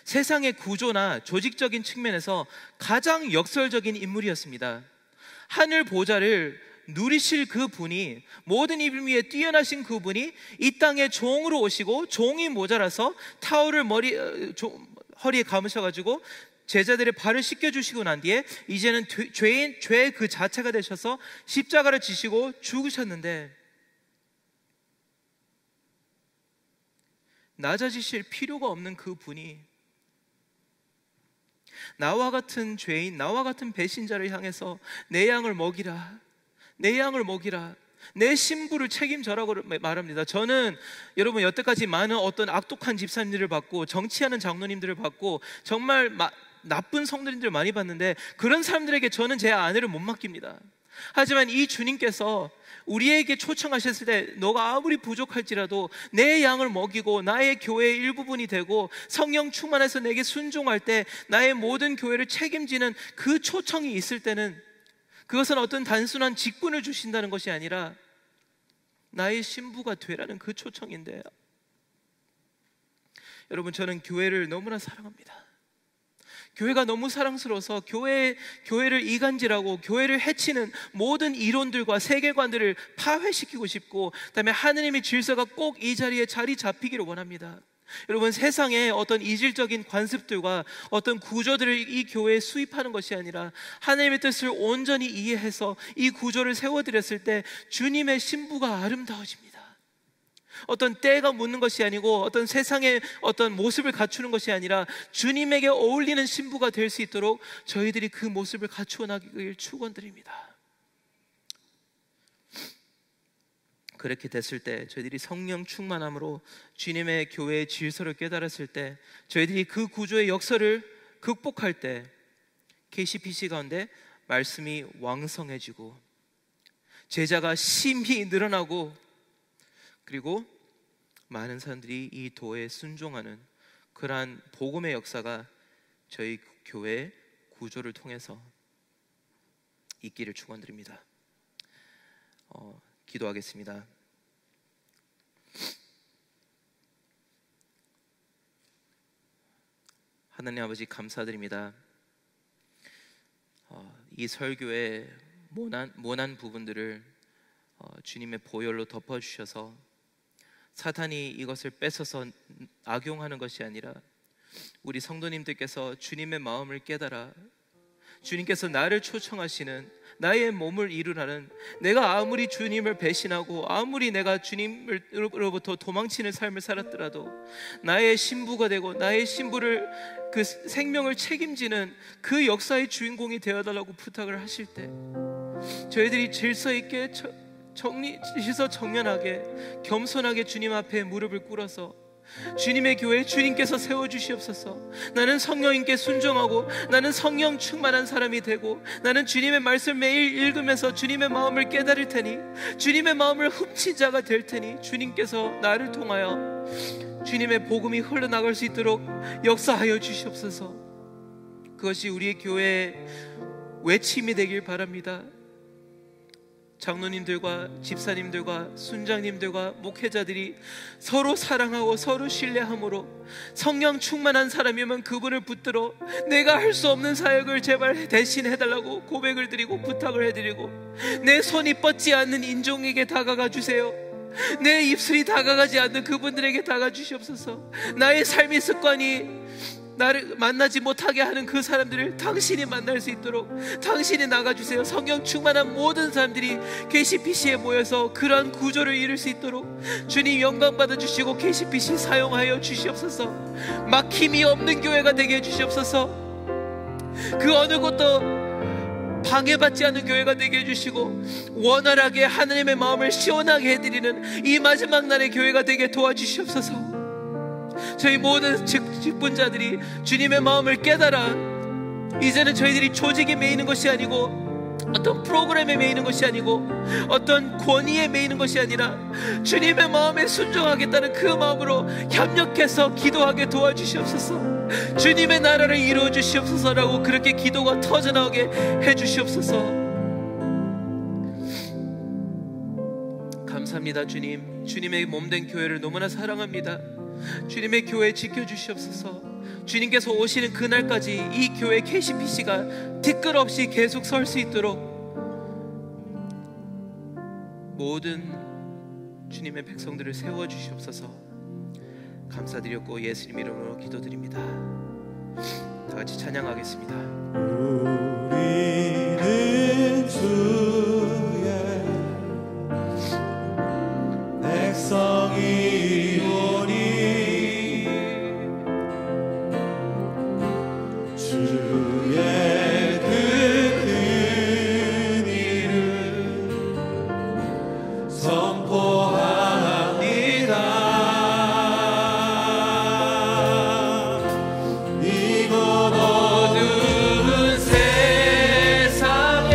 세상의 구조나 조직적인 측면에서 가장 역설적인 인물이었습니다. 하늘 보좌를 누리실 그 분이, 모든 이름 위에 뛰어나신 그 분이 이 땅에 종으로 오시고 종이 모자라서 타올을 허리에 감으셔가지고 제자들의 발을 씻겨주시고 난 뒤에 이제는 죄 그 자체가 되셔서 십자가를 지시고 죽으셨는데, 낮아지실 필요가 없는 그 분이 나와 같은 죄인, 나와 같은 배신자를 향해서 내 양을 먹이라, 내 양을 먹이라, 내 신부를 책임져라고 말합니다. 저는 여러분 여태까지 많은 어떤 악독한 집사님들을 봤고 정치하는 장로님들을 봤고 정말 나쁜 성도님들을 많이 봤는데 그런 사람들에게 저는 제 아내를 못 맡깁니다. 하지만 이 주님께서 우리에게 초청하셨을 때 너가 아무리 부족할지라도 내 양을 먹이고 나의 교회의 일부분이 되고 성령 충만해서 내게 순종할 때 나의 모든 교회를 책임지는 그 초청이 있을 때는 그것은 어떤 단순한 직분을 주신다는 것이 아니라 나의 신부가 되라는 그 초청인데, 여러분 저는 교회를 너무나 사랑합니다. 교회가 너무 사랑스러워서 교회를 이간질하고 교회를 해치는 모든 이론들과 세계관들을 파회시키고 싶고, 그다음에 하느님의 질서가 꼭 이 자리에 자리 잡히기를 원합니다. 여러분 세상의 어떤 이질적인 관습들과 어떤 구조들을 이 교회에 수입하는 것이 아니라 하나님의 뜻을 온전히 이해해서 이 구조를 세워드렸을 때 주님의 신부가 아름다워집니다. 어떤 때가 묻는 것이 아니고 어떤 세상의 어떤 모습을 갖추는 것이 아니라 주님에게 어울리는 신부가 될 수 있도록 저희들이 그 모습을 갖추어 나가길 축원드립니다. 그렇게 됐을 때 저희들이 성령 충만함으로 주님의 교회의 질서를 깨달았을 때 저희들이 그 구조의 역설을 극복할 때 KCPC 가운데 말씀이 왕성해지고 제자가 심히 늘어나고 그리고 많은 사람들이 이 도에 순종하는 그러한 복음의 역사가 저희 교회의 구조를 통해서 있기를 축원드립니다. 기도하겠습니다. 하나님 아버지 감사드립니다. 이 설교의 모난 부분들을 주님의 보혈로 덮어주셔서 사탄이 이것을 뺏어서 악용하는 것이 아니라 우리 성도님들께서 주님의 마음을 깨달아 주님께서 나를 초청하시는 나의 몸을 이루라는, 내가 아무리 주님을 배신하고 아무리 내가 주님으로부터 도망치는 삶을 살았더라도 나의 신부가 되고 나의 신부를 그 생명을 책임지는 그 역사의 주인공이 되어달라고 부탁을 하실 때 저희들이 질서 있게 질서 정연하게 겸손하게 주님 앞에 무릎을 꿇어서 주님의 교회 주님께서 세워주시옵소서. 나는 성령님께 순종하고 나는 성령 충만한 사람이 되고 나는 주님의 말씀 매일 읽으면서 주님의 마음을 깨달을 테니, 주님의 마음을 훔친 자가 될 테니 주님께서 나를 통하여 주님의 복음이 흘러나갈 수 있도록 역사하여 주시옵소서. 그것이 우리의 교회의 외침이 되길 바랍니다. 장로님들과 집사님들과 순장님들과 목회자들이 서로 사랑하고 서로 신뢰함으로 성령 충만한 사람이면 그분을 붙들어 내가 할 수 없는 사역을 제발 대신 해달라고 고백을 드리고 부탁을 해드리고, 내 손이 뻗지 않는 인종에게 다가가 주세요. 내 입술이 다가가지 않는 그분들에게 다가가 주시옵소서. 나의 삶의 습관이 나를 만나지 못하게 하는 그 사람들을 당신이 만날 수 있도록 당신이 나가주세요. 성령 충만한 모든 사람들이 KCPC에 모여서 그러한 구조를 이룰 수 있도록 주님 영광 받아주시고 KCPC 사용하여 주시옵소서. 막힘이 없는 교회가 되게 해주시옵소서. 그 어느 곳도 방해받지 않는 교회가 되게 해주시고 원활하게 하나님의 마음을 시원하게 해드리는 이 마지막 날의 교회가 되게 도와주시옵소서. 저희 모든 직분자들이 주님의 마음을 깨달아 이제는 저희들이 조직에 매이는 것이 아니고 어떤 프로그램에 매이는 것이 아니고 어떤 권위에 매이는 것이 아니라 주님의 마음에 순종하겠다는 그 마음으로 협력해서 기도하게 도와주시옵소서. 주님의 나라를 이루어 주시옵소서라고 그렇게 기도가 터져나오게 해주시옵소서. 감사합니다. 주님, 주님의 몸된 교회를 너무나 사랑합니다. 주님의 교회 지켜주시옵소서. 주님께서 오시는 그날까지 이 교회 KCPC가 티끌 없이 계속 설 수 있도록 모든 주님의 백성들을 세워주시옵소서. 감사드렸고 예수님 이름으로 기도드립니다. 다 같이 찬양하겠습니다. 우리는 주의 백성이오니 주의 그 큰 일을 선포합니다. 이곳 어두운 세상에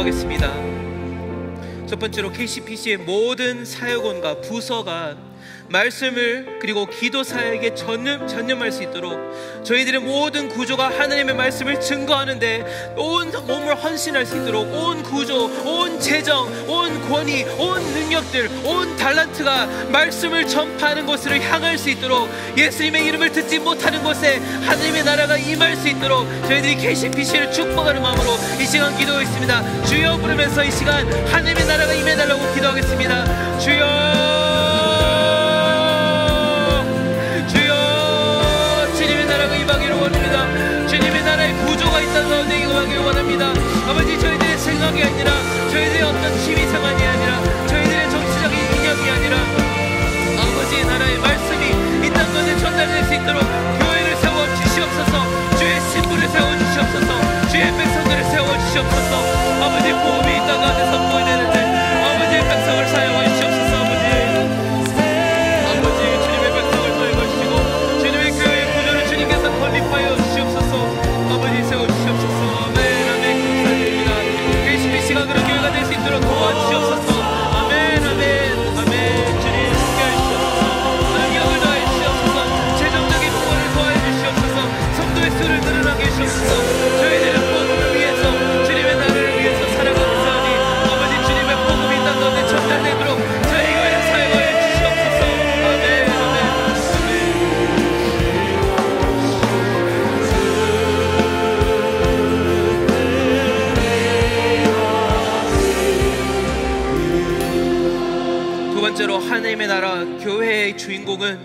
기도하겠습니다. 첫 번째로 KCPC의 모든 사역원과 부서가 말씀을 그리고 기도 사역에 전념할 수 있도록 저희들의 모든 구조가 하나님의 말씀을 증거하는데 온 몸을 헌신할 수 있도록 온 구조, 온 재정, 온 권위, 온 능력들, 온 달란트가 말씀을 전파하는 곳으로 향할 수 있도록 예수님의 이름을 듣지 못하는 곳에 하나님의 나라가 임할 수 있도록 저희들이 KCPC를 축복하는 마음으로 이 시간 기도하겠습니다. 주여 부르면서 이 시간 하나님의 나라가 임해달라고 기도하겠습니다. 주여, 주님의 나라의 구조가 있다는 가운데 임하기를 원합니다. 아버지, 저희들의 생각이 아니라 저희들의 어떤 취미생활이 아니라 저희들의 정치적인 이념이 아니라 아버지의 나라의 말씀이 이 땅 가운데 전달될 수 있도록 교회를 세워주시옵소서. 주의 신부를 세워주시옵소서. 주의 백성들을 세워주시옵소서. 아버지, 복음이 이 땅 가운데 선포되는데 아버지의 백성을 사용하여 주시옵소서. 아버지, 주님의 백성을 사용하여 주시고 주님의 교회의 구조를 주님께서 건립하여 아버지 세워주시옵소서. 아멘, 아멘. 감사드립니다. KCPC가 그런 교회가 될 수 있도록 도와주시옵소서. 아멘, 아멘, 아멘. 주님 함께하여 주시옵소서. 능력을 더하여 주시옵소서. 재정적인 부분을 더하여 주시옵소서. 성도의 수를 늘어나게 해주시옵소서. 저희들의 복음을 위해서 주님의 나라를 위해서 살아가는 자니 아버지, 주님의 복음이 이 땅 가운데 전달되도록 저희 교회를 사용하여 주시옵소서. 아멘, 아멘, 두 번째로 하나님의 나라 교회의 주인공은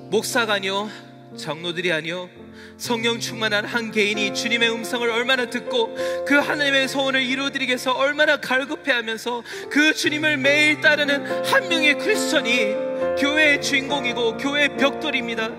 목사가 아니요 장로들이 아니요 성령 충만한 한 개인이 주님의 음성을 얼마나 듣고 그 하나님의 소원을 이루어드리기 위해서 얼마나 갈급해하면서 그 주님을 매일 따르는 한 명의 크리스천이 교회의 주인공이고 교회의 벽돌입니다.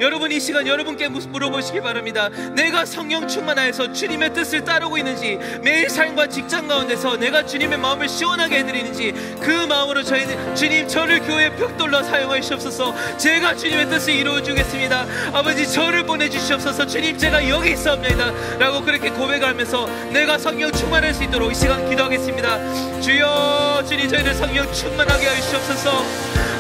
여러분, 이 시간 여러분께 물어보시기 바랍니다. 내가 성령 충만하여서 주님의 뜻을 따르고 있는지, 매일 삶과 직장 가운데서 내가 주님의 마음을 시원하게 해드리는지, 그 마음으로 주님, 저를 교회의 벽돌로 사용하여 주옵소서. 제가 주님의 뜻을 이루어주겠습니다. 아버지, 저를 보내주시옵소서. 주님, 제가 여기 있사옵나이다 라고 그렇게 고백하면서 내가 성령 충만할 수 있도록 이 시간 기도하겠습니다. 주여, 주님, 저희를 성령 충만하게 하여 주시옵소서.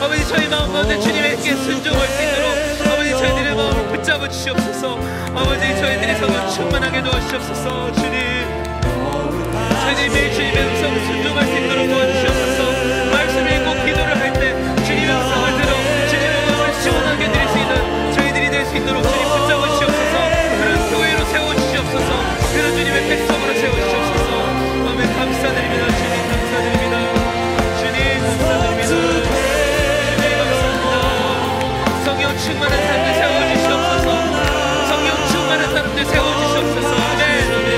아버지, 저희 마음 가운데 주님에게 순종할 수 있도록 아버지, 저희들의 마음을 붙잡아 주시옵소서. 아버지, 저희들의 성령 충만하게 도와주시옵소서. 주님, 저희들이 매일 주님의 음성을 순종할 수 있도록 도와주시옵소서. 말씀을 읽고 기도를 할 때 주님의 음성을 들어 주님의 마음을 시원하게 드릴 수 있는 저희들이 될 수 있도록 주님 붙잡아 주시옵소서. 그런 교회로 세워주시옵소서. 그런 주님의 백성으로 세워주시옵소서. 아멘. 감사드립니다. 주님, 감사드립니다. 주님, 감사드립니다. 성령 충만한 사람들 세워주시옵소서. 성령 충만한 사람들 세워주시옵소서. 아멘, 아멘.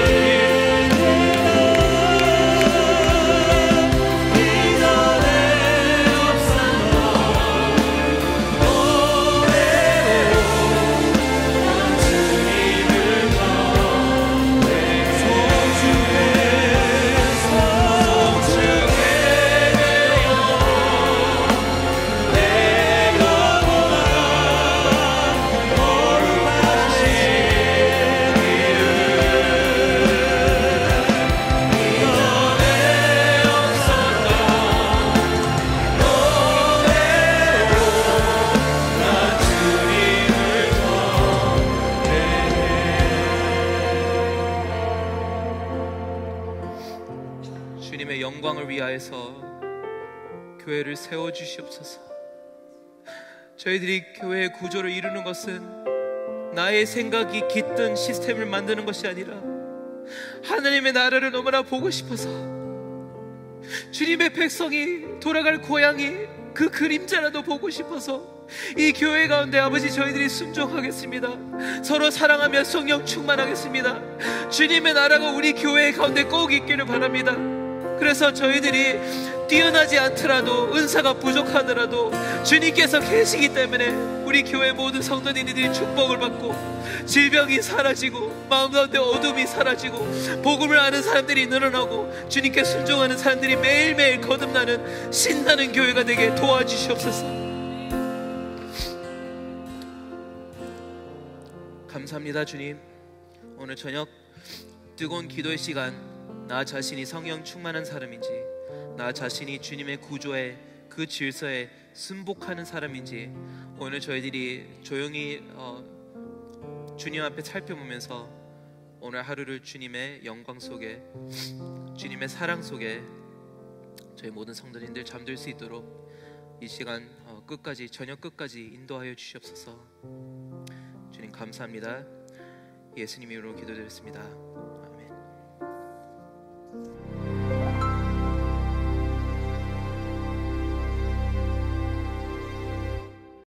주님의 영광을 위하여서 교회를 세워주시옵소서. 저희들이 교회의 구조를 이루는 것은 나의 생각이 깃든 시스템을 만드는 것이 아니라 하나님의 나라를 너무나 보고 싶어서 주님의 백성이 돌아갈 고향이 그 그림자라도 보고 싶어서 이 교회 가운데 아버지, 저희들이 순종하겠습니다. 서로 사랑하며 성령 충만하겠습니다. 주님의 나라가 우리 교회 가운데 꼭 있기를 바랍니다. 그래서 저희들이 뛰어나지 않더라도, 은사가 부족하더라도 주님께서 계시기 때문에 우리 교회 모든 성도님들이 축복을 받고 질병이 사라지고 마음 가운데 어둠이 사라지고 복음을 아는 사람들이 늘어나고 주님께 순종하는 사람들이 매일매일 거듭나는 신나는 교회가 되게 도와주시옵소서. 감사합니다. 주님, 오늘 저녁 뜨거운 기도의 시간 나 자신이 성령 충만한 사람인지, 나 자신이 주님의 구조에, 그 질서에 순복하는 사람인지 오늘 저희들이 조용히 주님 앞에 살펴보면서 오늘 하루를 주님의 영광 속에, 주님의 사랑 속에 저희 모든 성도님들 잠들 수 있도록 이 시간 끝까지, 저녁 끝까지 인도하여 주시옵소서. 주님 감사합니다. 예수님 이름으로 기도드렸습니다.